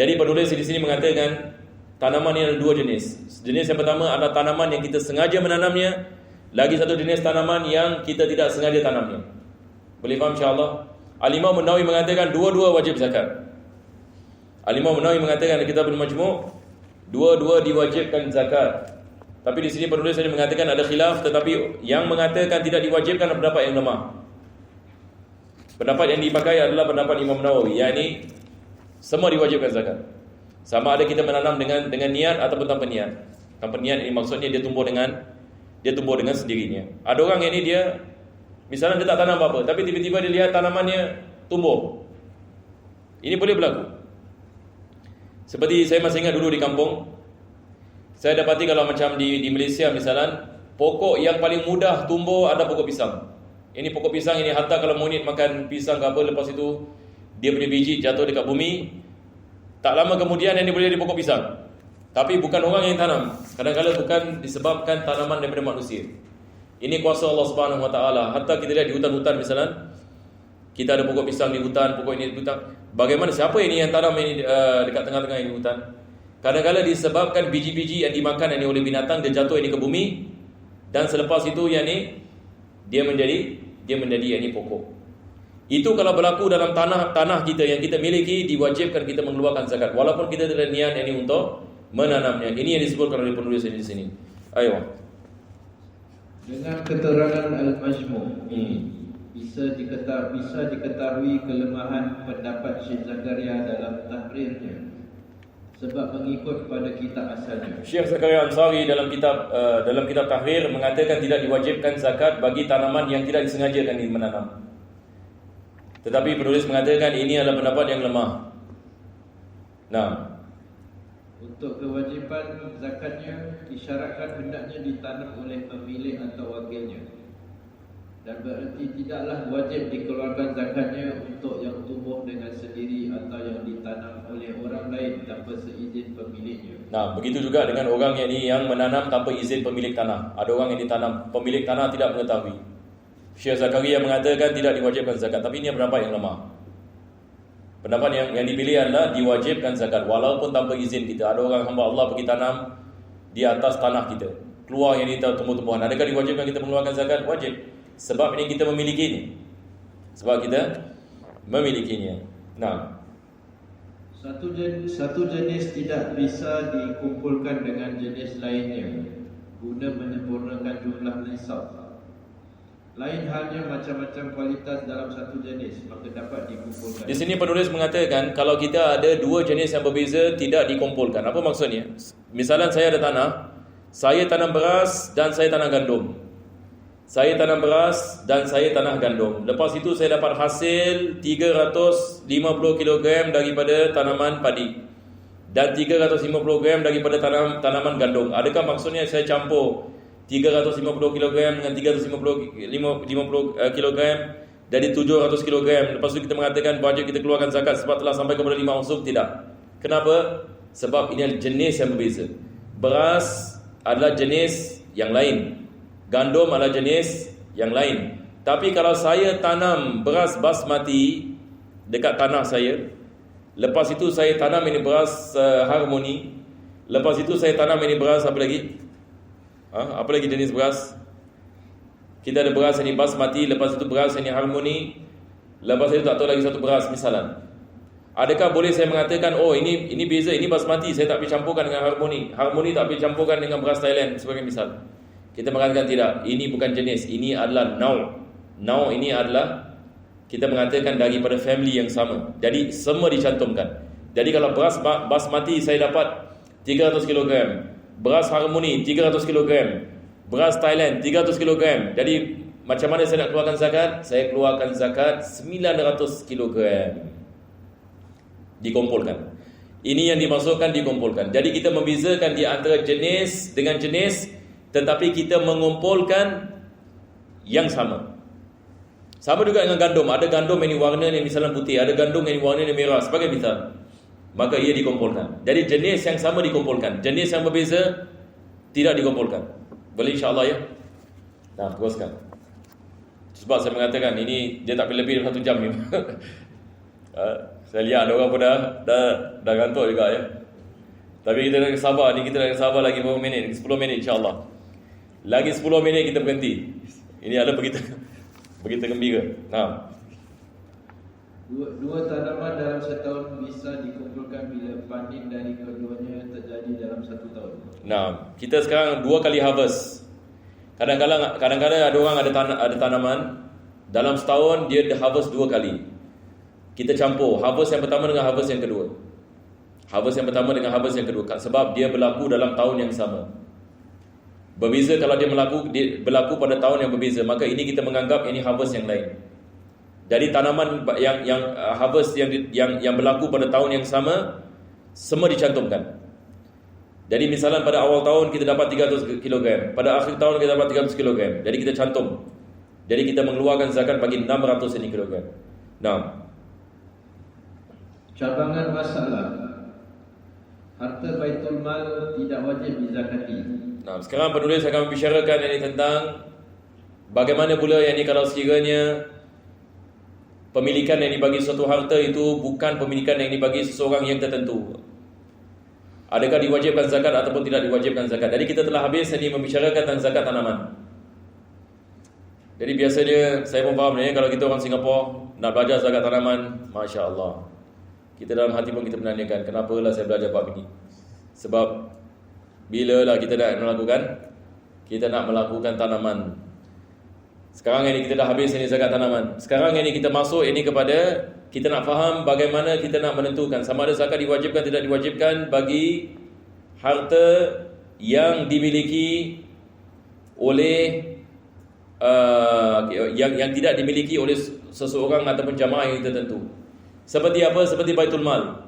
Speaker 1: Jadi penulis di sini mengatakan tanaman ini ada dua jenis. Jenis yang pertama adalah tanaman yang kita sengaja menanamnya. Lagi satu jenis tanaman yang kita tidak sengaja tanamnya. Boleh faham insya-Allah? Al-Imam An-Nawawi mengatakan dua-dua wajib zakat. Al-Imam An-Nawawi mengatakan dalam kitab Al-Majmu', dua-dua diwajibkan zakat. Tapi di sini penulis ini mengatakan ada khilaf, tetapi yang mengatakan tidak diwajibkan adalah pendapat yang lemah. Pendapat yang dipakai adalah pendapat Imam Nawawi, yakni semua diwajibkan zakat. Sama ada kita menanam dengan niat ataupun tanpa niat. Tanpa niat ini maksudnya dia tumbuh dengan sendirinya. Ada orang ini dia misalnya dia tak tanam apa-apa, tapi tiba-tiba dia lihat tanamannya tumbuh. Ini boleh berlaku. Seperti saya masih ingat dulu di kampung, saya dapati kalau macam di Malaysia misalnya, pokok yang paling mudah tumbuh ada pokok pisang. Ini pokok pisang ini, hatta kalau monyet makan pisang ke apa, lepas itu dia punya biji jatuh dekat bumi, tak lama kemudian ini boleh jadi pokok pisang. Tapi bukan orang yang tanam. Kadang-kadang bukan disebabkan tanaman daripada manusia. Ini kuasa Allah Subhanahu Wa Taala. Hatta kita lihat di hutan-hutan misalnya, kita ada pokok pisang di hutan, pokok ini di hutan. Bagaimana, siapa ini yang tanam ini dekat tengah-tengah ini hutan? Kadang-kadang disebabkan biji-biji yang dimakan ini oleh binatang, dia jatuh ini ke bumi, dan selepas itu dia menjadi pokok. Itu kalau berlaku dalam tanah kita yang kita miliki, diwajibkan kita mengeluarkan zakat walaupun kita tidak ada niat ini untuk menanamnya. Ini yang disebutkan oleh penulis di sini. Ayo.
Speaker 2: Dengan keterangan Al-Majmu' bisa diketahui kelemahan pendapat Syekh Zakaria dalam tahrirnya, sebab mengikut pada kitab asalnya. Syekh
Speaker 1: Zakaria Ansari dalam kitab Tahrir mengatakan tidak diwajibkan zakat bagi tanaman yang tidak disengajakan menanam. Tetapi penulis mengatakan ini adalah pendapat yang lemah. Nah,
Speaker 2: untuk kewajiban zakatnya disyaratkan hendaknya ditanam oleh pemilik atau wakilnya. dan bererti tidaklah wajib dikeluarkan zakatnya untuk yang tumbuh dengan sendiri atau yang ditanam oleh orang lain tanpa seizin pemiliknya.
Speaker 1: Nah, begitu juga dengan orang yang menanam tanpa izin pemilik tanah. Ada orang yang ditanam, pemilik tanah tidak mengetahui. Syekh Zakaria mengatakan tidak diwajibkan zakat, tapi ini pendapat yang lemah. Pendapat yang dipilih adalah diwajibkan zakat walaupun tanpa izin kita. Ada orang hamba Allah pergi tanam di atas tanah kita, keluar yang kita tumbuh-tumbuhan. Adakah diwajibkan kita mengeluarkan zakat? Wajib. Sebab ini kita memilikinya. Sebab kita memilikinya. Nah,
Speaker 2: Satu jenis tidak bisa dikumpulkan dengan jenis lainnya guna menyempurnakan jumlah nisab. Lain halnya macam-macam kualitas dalam satu jenis, maka dapat dikumpulkan.
Speaker 1: Di sini penulis mengatakan kalau kita ada dua jenis yang berbeza tidak dikumpulkan. Apa maksudnya? Misalnya saya ada tanah, saya tanam beras dan saya tanam gandum. Saya tanam beras dan saya tanam gandum. Lepas itu saya dapat hasil 350 kg daripada tanaman padi dan 350 gram daripada tanaman gandum. Adakah maksudnya saya campur 350 kg dengan 350 kg dari 700 kg. Lepas itu kita mengatakan wajib kita keluarkan zakat sebab telah sampai kepada 5 unsur? Tidak. Kenapa? Sebab ini adalah jenis yang berbeza. Beras adalah jenis yang lain, gandum adalah jenis yang lain. Tapi kalau saya tanam beras basmati dekat tanah saya, lepas itu saya tanam ini beras harmoni, lepas itu saya tanam ini beras apa lagi? Apa lagi jenis beras? Kita ada beras ini basmati, lepas itu beras ini harmoni, lepas itu tak tahu lagi satu beras misalnya. Adakah boleh saya mengatakan, oh ini beza, ini basmati, saya tak boleh campurkan dengan harmoni, harmoni tak boleh campurkan dengan beras Thailand sebagai misal? Kita mengatakan tidak, ini bukan jenis, ini adalah nau ini adalah kita mengatakan daripada family yang sama. Jadi semua dicantumkan. Jadi kalau beras basmati saya dapat 300 kg, beras harmoni 300 kg, beras Thailand 300 kg. Jadi macam mana saya nak keluarkan zakat? Saya keluarkan zakat 900 kg. Dikumpulkan. Ini yang dimasukkan dikumpulkan. Jadi kita membezakan di antara jenis dengan jenis, tetapi kita mengumpulkan yang sama. Sama juga dengan gandum. Ada gandum yang warna yang misalnya putih, ada gandum yang warna yang merah sebagai misal. Maka ia dikumpulkan. Jadi jenis yang sama dikumpulkan, jenis yang berbeza tidak dikumpulkan. Boleh insya-Allah ya. Nah, teruskan. Sebab saya mengatakan ini dia tak boleh lebih dari 1 jam ni. Saya lihat ada orang pun dah gantuk juga ya. Tapi kita nak sabar ni, kita nak sabar lagi berapa minit? 10 minit insya-Allah. Lagi 10 minit kita berhenti. Ini adalah begitu gembira. Nah.
Speaker 2: Dua tanaman dalam setahun bisa dikumpulkan bila panen dari keduanya terjadi dalam 1 tahun.
Speaker 1: Nah, kita sekarang 2 kali harvest. Kadang-kadang ada orang ada tanaman dalam setahun dia harvest 2 kali. Kita campur harvest yang pertama dengan harvest yang kedua. Harvest yang pertama dengan harvest yang kedua sebab dia berlaku dalam tahun yang sama. Berbeza kalau dia berlaku pada tahun yang berbeza, maka ini kita menganggap ini harvest yang lain. Jadi tanaman yang harvest yang berlaku pada tahun yang sama semua dicantumkan. Jadi misalnya pada awal tahun kita dapat 300 kg, pada akhir tahun kita dapat 300 kg. Jadi kita cantum. Jadi kita mengeluarkan zakat bagi 600 kg. Nah,
Speaker 2: cabangan masalah. Harta Baitul Mal tidak wajib dizakati.
Speaker 1: Nah, sekarang penulis akan membicarakan ini tentang bagaimana pula yang ini kalau sekiranya pemilikan yang dibagi suatu harta itu bukan pemilikan yang dibagi seseorang yang tertentu. Adakah diwajibkan zakat ataupun tidak diwajibkan zakat? Jadi kita telah habis ini membicarakan tentang zakat tanaman. Jadi biasanya saya pun faham ni kalau kita orang Singapura nak belajar zakat tanaman, masya-Allah. Kita dalam hati pun kita menanyakan, kenapalah saya belajar bab ini? Sebab bila lah kita nak melakukan tanaman. Sekarang ini kita dah habis ini zakat tanaman. Sekarang ini kita masuk ini kepada kita nak faham bagaimana kita nak menentukan sama ada zakat diwajibkan tidak diwajibkan bagi harta yang dimiliki oleh yang tidak dimiliki oleh seseorang ataupun jamaah yang tertentu. Seperti apa? Seperti Baitul Mal.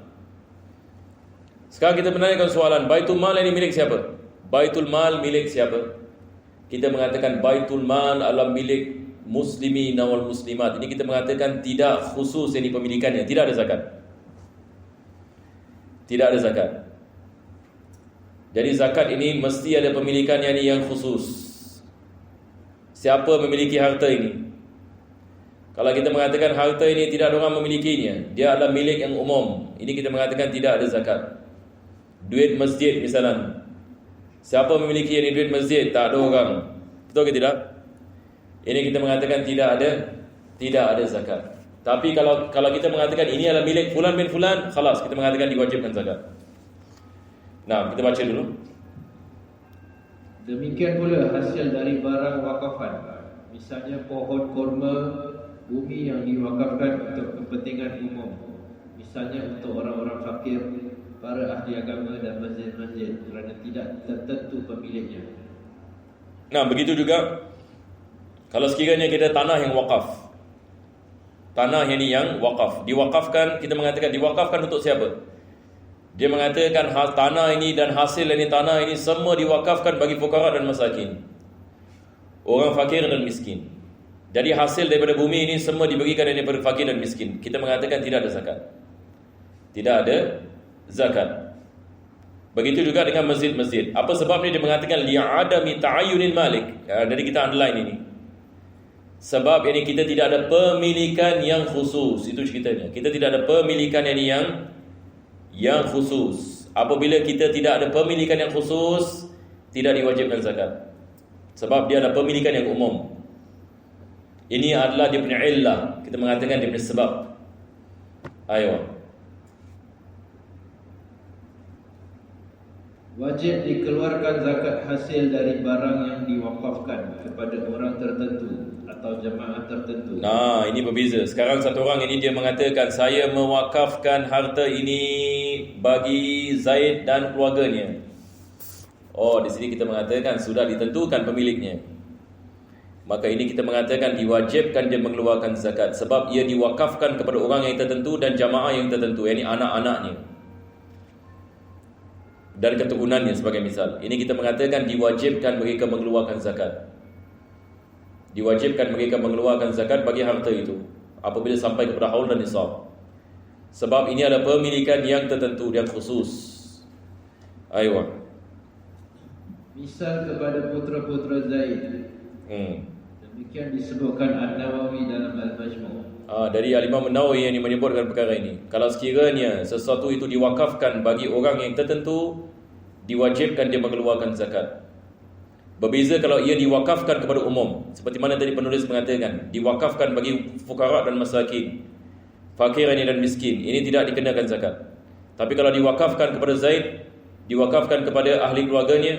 Speaker 1: Sekarang kita menanyakan soalan, Baitul Mal ini milik siapa? Baitul Mal milik siapa? Kita mengatakan Baitul Mal adalah milik muslimin wal muslimat. Ini kita mengatakan tidak khusus ini pemilikannya, tidak ada zakat. Tidak ada zakat. Jadi zakat ini mesti ada pemilikan yang khusus. Siapa memiliki harta ini? Kalau kita mengatakan harta ini tidak ada orang memilikinya, dia adalah milik yang umum, ini kita mengatakan tidak ada zakat. Duit masjid misalnya, siapa memiliki ini duit masjid? Tak ada orang. Betul ke tidak? Ini kita mengatakan tidak ada zakat. Tapi kalau kita mengatakan ini adalah milik fulan bin fulan, khalas, kita mengatakan diwajibkan zakat. Nah, kita baca dulu.
Speaker 2: Demikian pula hasil dari barang wakafan, misalnya pohon kurma, bumi yang diwakafkan untuk kepentingan umum, misalnya untuk orang-orang fakir, para ahli agama dan masjid-masjid, kerana tidak tertentu pemiliknya.
Speaker 1: Nah, begitu juga kalau sekiranya kita tanah yang wakaf, tanah yang wakaf, diwakafkan, kita mengatakan diwakafkan untuk siapa? Dia mengatakan tanah ini dan hasil ini tanah ini semua diwakafkan bagi fuqara dan masakin, orang fakir dan miskin. Jadi hasil daripada bumi ini semua diberikan daripada fakir dan miskin. Kita mengatakan tidak ada zakat. Tidak ada zakat. Begitu juga dengan masjid-masjid. Apa sebabnya dia mengatakan li'adami ta'ayyunil malik? Jadi kita underline ini. Sebab ini kita tidak ada pemilikan yang khusus. Itu ceritanya. Kita tidak ada pemilikan yang khusus. Apabila kita tidak ada pemilikan yang khusus, tidak diwajibkan zakat. Sebab dia ada pemilikan yang umum. Ini adalah dia punya illah. Kita mengatakan dia punya sebab. Ayo.
Speaker 2: Wajib dikeluarkan zakat hasil dari barang yang diwakafkan kepada orang tertentu atau jemaah tertentu.
Speaker 1: Nah, ini berbeza. Sekarang satu orang ini dia mengatakan saya mewakafkan harta ini bagi Zaid dan keluarganya. Oh, di sini kita mengatakan sudah ditentukan pemiliknya. Maka ini kita mengatakan diwajibkan dia mengeluarkan zakat sebab ia diwakafkan kepada orang yang tertentu dan jamaah yang tertentu, yakni anak-anaknya dan keturunannya sebagai misal. Ini kita mengatakan diwajibkan mereka mengeluarkan zakat. Diwajibkan mereka mengeluarkan zakat bagi harta itu apabila sampai kepada haul dan nisab. Sebab ini adalah pemilikan yang tertentu, yang khusus. Ayo.
Speaker 2: Misal kepada putra-putra Zaid. Demikian disebutkan An-Nawawi dalam Al-Majmu'.
Speaker 1: Dari Al-Imam An-Nawawi yang menyebutkan perkara ini. Kalau sekiranya sesuatu itu diwakafkan bagi orang yang tertentu, diwajibkan dia mengeluarkan zakat. Berbeza kalau ia diwakafkan kepada umum, seperti mana tadi penulis mengatakan, diwakafkan bagi fuqara dan masakin, fakir dan miskin, ini tidak dikenakan zakat. Tapi kalau diwakafkan kepada Zaid, diwakafkan kepada ahli keluarganya,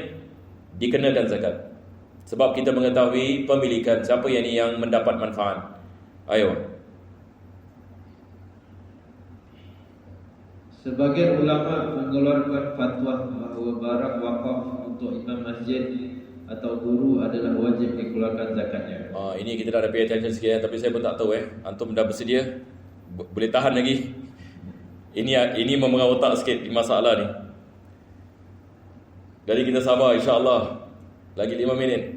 Speaker 1: dikenakan zakat. Sebab kita mengetahui pemilikan siapa yang mendapat manfaat. Ayo.
Speaker 2: Sebagian ulama mengeluarkan fatwa bahawa barang wakaf untuk imam masjid atau guru adalah wajib dikeluarkan zakatnya.
Speaker 1: Ini kita dah ada pay attention sikit tapi saya pun tak tahu antum dah bersedia? Boleh tahan lagi? Ini memerah otak sikit masalah ni. Jadi kita sabar insya-Allah. Lagi 5 minit.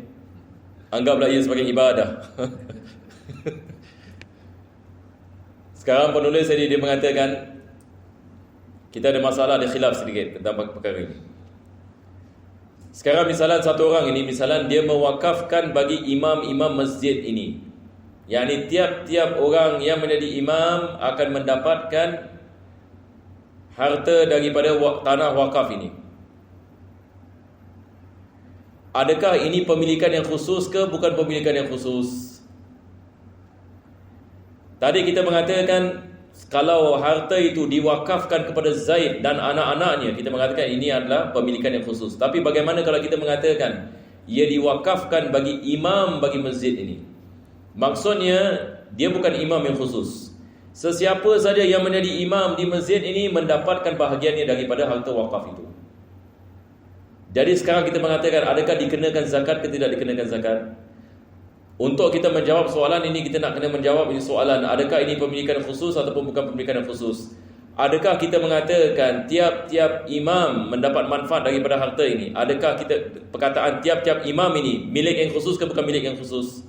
Speaker 1: Anggaplah ia sebagai ibadah. Sekarang penulis tadi dia mengatakan kita ada masalah, ada khilaf sedikit tentang perkara ini. Sekarang misalnya satu orang ini, misalnya dia mewakafkan bagi imam-imam masjid ini, yakni tiap-tiap orang yang menjadi imam akan mendapatkan harta daripada tanah wakaf ini. Adakah ini pemilikan yang khusus ke bukan pemilikan yang khusus? Tadi kita mengatakan kalau harta itu diwakafkan kepada Zaid dan anak-anaknya, kita mengatakan ini adalah pemilikan yang khusus. Tapi bagaimana kalau kita mengatakan ia diwakafkan bagi imam bagi masjid ini? Maksudnya dia bukan imam yang khusus. Sesiapa saja yang menjadi imam di masjid ini mendapatkan bahagiannya daripada harta wakaf itu. Jadi sekarang kita mengatakan adakah dikenakan zakat ke tidak dikenakan zakat? Untuk kita menjawab soalan ini, kita nak kena menjawab ini soalan, adakah ini pemilikan khusus ataupun bukan pemilikan yang khusus? Adakah kita mengatakan tiap-tiap imam mendapat manfaat daripada harta ini? Adakah kita perkataan tiap-tiap imam ini milik yang khusus ke bukan milik yang khusus?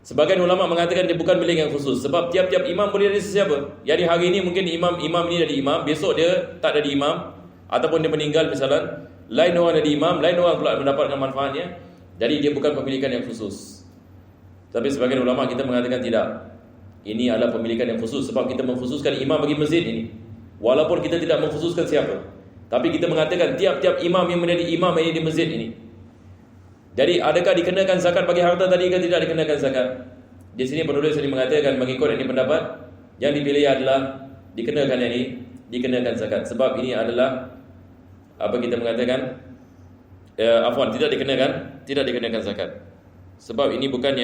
Speaker 1: Sebagian ulama mengatakan dia bukan milik yang khusus, sebab tiap-tiap imam boleh jadi sesiapa. Jadi hari ini mungkin imam ini jadi imam, besok dia tak jadi imam, ataupun dia meninggal misalnya, lain orang jadi imam, lain orang pula mendapatkan manfaatnya. Jadi dia bukan pemilikan yang khusus. Tapi sebagian ulama kita mengatakan tidak. Ini adalah pemilikan yang khusus, sebab kita mengkhususkan imam bagi masjid ini. Walaupun kita tidak mengkhususkan siapa, tapi kita mengatakan tiap-tiap imam yang menjadi imam ini di masjid ini. Jadi adakah dikenakan zakat bagi harta tadi ke tidak dikenakan zakat? Di sini penulis ini mengatakan mengikut ini pendapat yang dipilih adalah dikenakan dikenakan zakat. Sebab ini adalah apa kita mengatakan tidak dikenakan zakat. Sebab ini bukan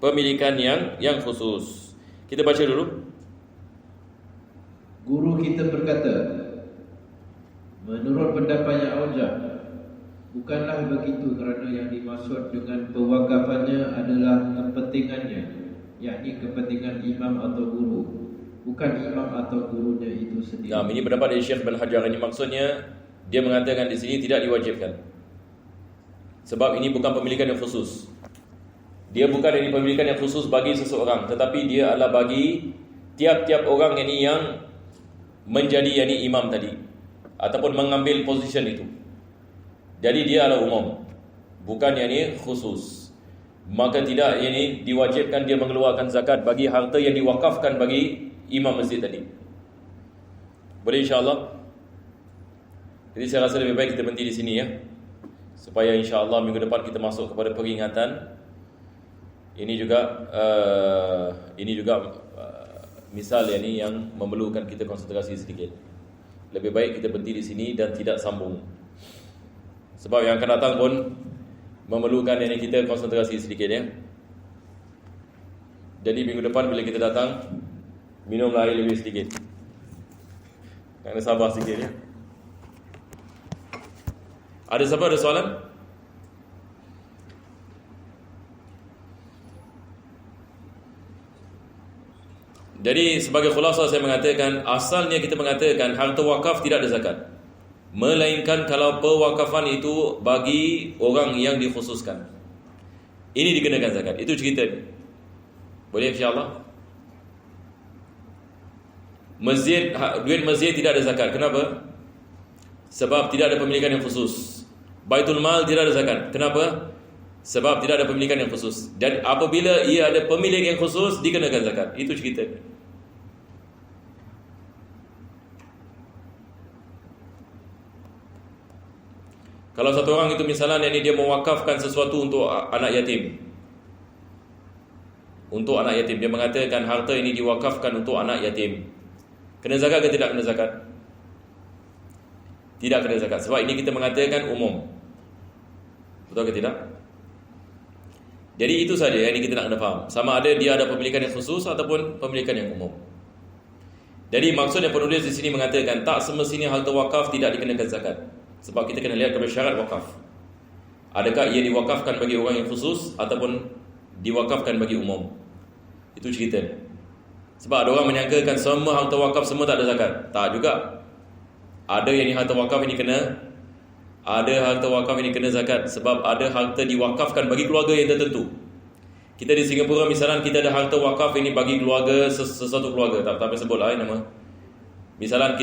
Speaker 1: pemilikan yang khusus. Kita baca dulu.
Speaker 2: Guru kita berkata, menurut pendapatnya Aujah, bukanlah begitu kerana yang dimaksud dengan pewakafannya adalah kepentingannya, yakni kepentingan imam atau guru, bukan imam atau gurunya itu sendiri.
Speaker 1: Nah, ini pendapat dari Syekh Ibn Hajar. Ini maksudnya dia mengatakan di sini tidak diwajibkan. Sebab ini bukan pemilikan yang khusus. Dia bukan dari pemilikan yang khusus bagi seseorang, tetapi dia adalah bagi tiap-tiap orang yang menjadi imam tadi ataupun mengambil position itu. Jadi dia adalah umum, bukan khusus. Maka tidak diwajibkan dia mengeluarkan zakat bagi harta yang diwakafkan bagi imam masjid tadi. Boleh insya-Allah. Jadi saya rasa lebih baik kita berhenti di sini ya, supaya insya-Allah minggu depan kita masuk kepada peringatan. Ini juga misal yang memerlukan kita konsentrasi sedikit. Lebih baik kita berhenti di sini dan tidak sambung. Sebab yang akan datang pun memerlukan kita konsentrasi sedikit ya. Jadi minggu depan bila kita datang, minumlah air lebih sedikit. Kena sabar sedikit ya. Ada siapa ada soalan? Jadi sebagai khulasah saya mengatakan, asalnya kita mengatakan harta wakaf tidak ada zakat, melainkan kalau pewakafan itu bagi orang yang dikhususkan, ini dikenakan zakat. Itu cerita. Boleh insya-Allah. Duit masjid tidak ada zakat. Kenapa? Sebab tidak ada pemilikan yang khusus. Baitul Mal tidak ada zakat. Kenapa? Sebab tidak ada pemilikan yang khusus. Dan apabila ia ada pemilik yang khusus, dikenakan zakat. Itu cerita. Kalau satu orang itu misalnya dia mewakafkan sesuatu untuk anak yatim. Untuk anak yatim, dia mengatakan harta ini diwakafkan untuk anak yatim. Kena zakat ke tidak kena zakat? Tidak kena zakat. Sebab ini kita mengatakan umum. Betul ke tidak? Jadi itu saja yang kita nak kena faham. Sama ada dia ada pemilikan yang khusus ataupun pemilikan yang umum. Jadi maksud yang penulis di sini mengatakan tak semestinya harta wakaf tidak dikenakan zakat. Sebab kita kena lihat kepada syarat wakaf. Adakah ia diwakafkan bagi orang yang khusus ataupun diwakafkan bagi umum? Itu cerita. Sebab ada orang menyangkakan semua harta wakaf semua tak ada zakat. Tak juga. Ada yang harta wakaf ini kena, ada harta wakaf ini kena zakat. Sebab ada harta diwakafkan bagi keluarga yang tertentu. Kita di Singapura misalnya kita ada harta wakaf ini bagi keluarga, sesuatu keluarga. Tak payah sebut lah nama. Misalnya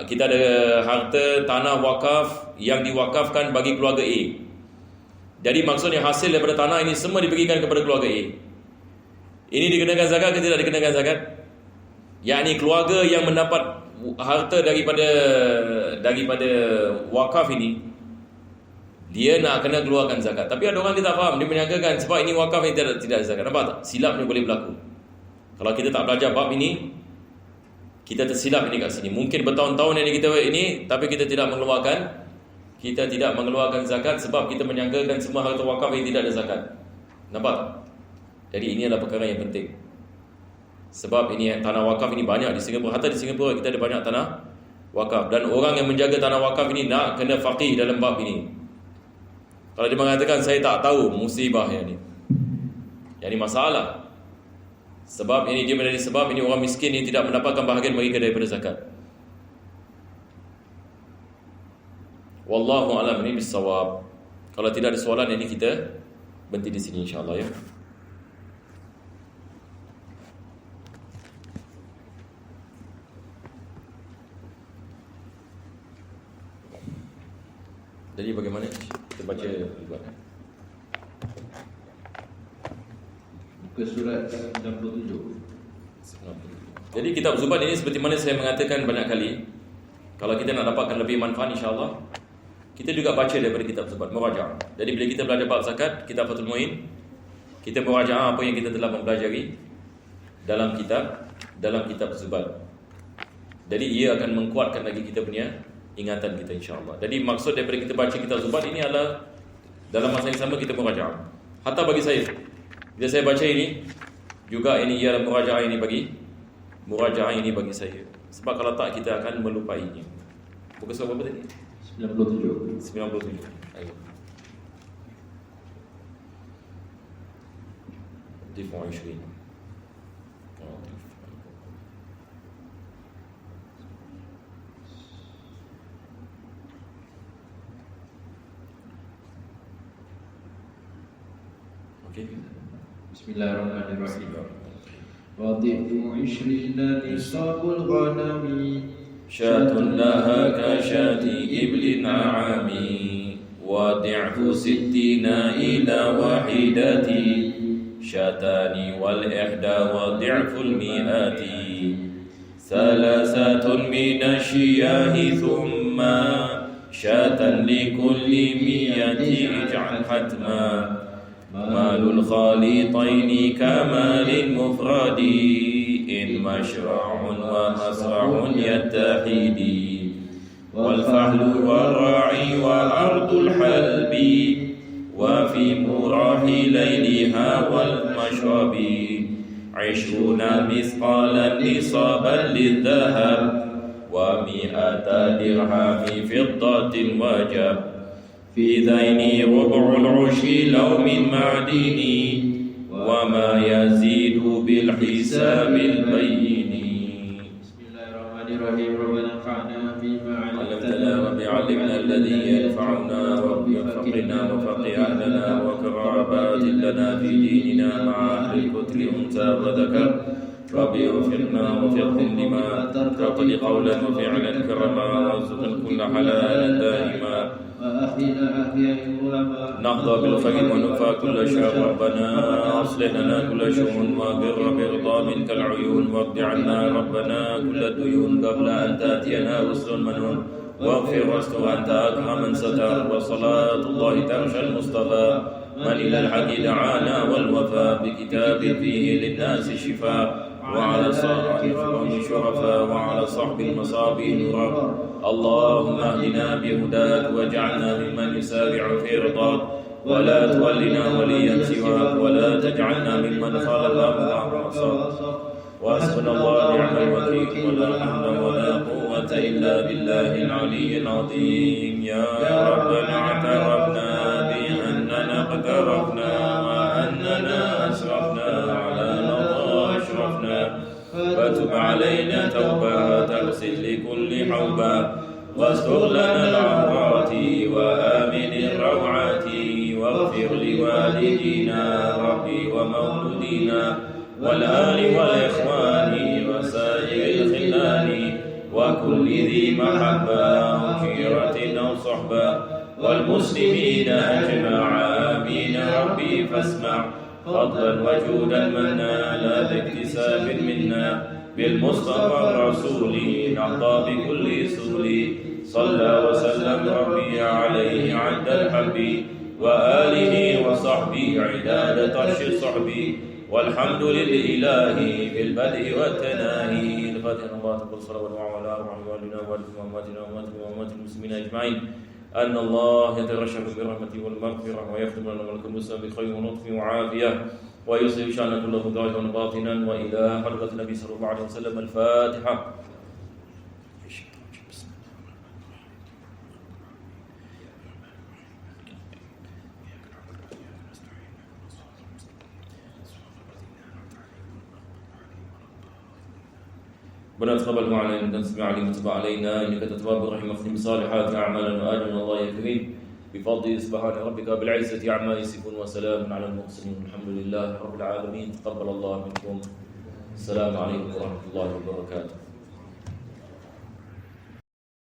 Speaker 1: kita ada harta tanah wakaf yang diwakafkan bagi keluarga A. Jadi maksudnya hasil daripada tanah ini semua diberikan kepada keluarga A. Ini dikenakan zakat ke tidak dikenakan zakat? Yakni keluarga yang mendapat harta daripada wakaf ini, dia nak kena keluarkan zakat. Tapi ada orang dia tak faham, dia menyangkakan sebab ini wakaf ini tidak ada zakat. Nampak tak? Silapnya boleh berlaku. Kalau kita tak belajar bab ini, kita tersilap ini kat sini. Mungkin bertahun-tahun yang kita ini, tapi kita tidak mengeluarkan zakat sebab kita menyangkakan semua harta wakaf ini tidak ada zakat. Nampak tak? Jadi ini adalah perkara yang penting. Sebab ini tanah wakaf ini banyak di Singapura. Hatta di Singapura kita ada banyak tanah wakaf. Dan orang yang menjaga tanah wakaf ini nak kena faqih dalam bab ini. Kalau dia mengatakan saya tak tahu, musibah yang ini. Yang ini masalah. Sebab ini dia menjadi sebab ini orang miskin ini tidak mendapatkan bahagian mereka daripada zakat. Wallahu a'lam ini bisawab. Kalau tidak ada soalan ini kita berhenti di sini insya-Allah ya. Jadi bagaimana? Kita baca juga.
Speaker 2: Ke surat 97.
Speaker 1: Jadi kitab Zubat ini seperti mana saya mengatakan banyak kali, kalau kita nak dapatkan lebih manfaat insya-Allah, kita juga baca daripada kitab Zubat, murajaah. Jadi bila kita belajar bab zakat, kitab Fathul Muin, kita murajaah apa yang kita telah mempelajari dalam kitab Zubat. Jadi ia akan menguatkan lagi kita punya ingatan kita insya-Allah. Jadi maksud daripada kita baca kitab Zubat ini adalah dalam masa yang sama kita murajaah. Hatta bagi saya, bila saya baca ini juga ini ialah murajaah ini bagi saya. Sebab kalau tak kita akan melupainya. Buku surat berapa tadi? 97. Ayo. Difa'u 20. Okey.
Speaker 2: Bismillahirrahmanirrahim. Wadifu 20 nisabul ghanami
Speaker 1: syatun laha kasyati iblin a'ami wadi'fu 60 ila wahidati syatani wal ihda wadi'ful mi'ati salasatun minasyiyahi thumma syatan likulli miyati ij'al hatma malul khalitaini kamalin mufradi in mashra'un wa masra'un yattahidi wal fahlu wa ra'i wa ardul halbi wa fi murahi layliha wal mashrabi 20 misqalan nisaban lidhahab wa mi'ata dirhami fiddatin wajab في ذيني ربع العشر لو من معدني وما يزيد بالحساب البين
Speaker 2: بسم الله الرحمن الرحيم ربنا انفعنا بما
Speaker 1: علمتنا رب علمنا الذي ينفعنا رب فقنا وفقه أهلنا وكرامات لنا في ديننا مع أهل الكتر أنثى وذكر ربي وفقنا وفقهم لما تقضي قولا وفعلا كرما وارزقنا كل حلالا دائما
Speaker 2: وأهلنا أحياء العلماء
Speaker 1: نحظى بالخير ونفى كل شر ربنا أصلح لنا كل شؤون وبر برضا منك العيون واقض عنا ربنا كل الديون قبل أن تأتينا رسل المنون واغفر واستر أنت أكرم من ستر وصلاة الله تغشى المصطفى من إلى الحق دعانا والوفاء بكتاب فيه للناس شفاء وعلى صاحب شرفاء وعلى صحب المصابيح نورا اللهم اهدنا بهداك واجعلنا ممن يسارع في رضاك ولا تولنا وليا سواك ولا تجعلنا ممن خالف امرك وعصاك وحسبنا الله ونعم الوكيل ولا حول ولا قوة إلا بالله العلي العظيم يا ربنا اعترفنا بأننا اقترفنا وأننا أسرفنا على لظى أشرفنا فتب علينا توبة تغسل لكل حوبة واستر لنا العورات وآمن الروعات واغفر لوالدينا ربي ومولودينا والآل والإخوان وسائر الخلان وكل ذي محبة وخيرة أو صحبة والمسلمين أجمع آمين ربي فاسمع فضلا وجودا منا لا باكتساب منا بالمصطفى الرسول نعطى بكل سبل صلى وسلم ربي عليه عد الحب وآله وصحبه عداد طرش صحبي والحمد لله في البدء والتناهي الفاتحة الله تقبل صلوات وعلى أرواح والدنا وأمواتنا وأموات المسلمين أجمعين أن الله يترشح برحمته والمغفرة ويختم لنا ملك المسلم بخير ولطف وعافية ويصلح شأن كل ظاهرا وباطنا وإلى حضرة النبي صلى الله عليه وسلم الفاتحة. ربنا تقبل معنا انك تسمع علينا وتب علينا انك تتواب الرحيم واختم بصالحات اعمالنا واجرنا الله يا كريم بفضل سبحان ربك بالعزه عما يصفون وسلام على المرسلين الحمد لله رب العالمين تقبل الله منكم السلام عليكم ورحمه الله وبركاته.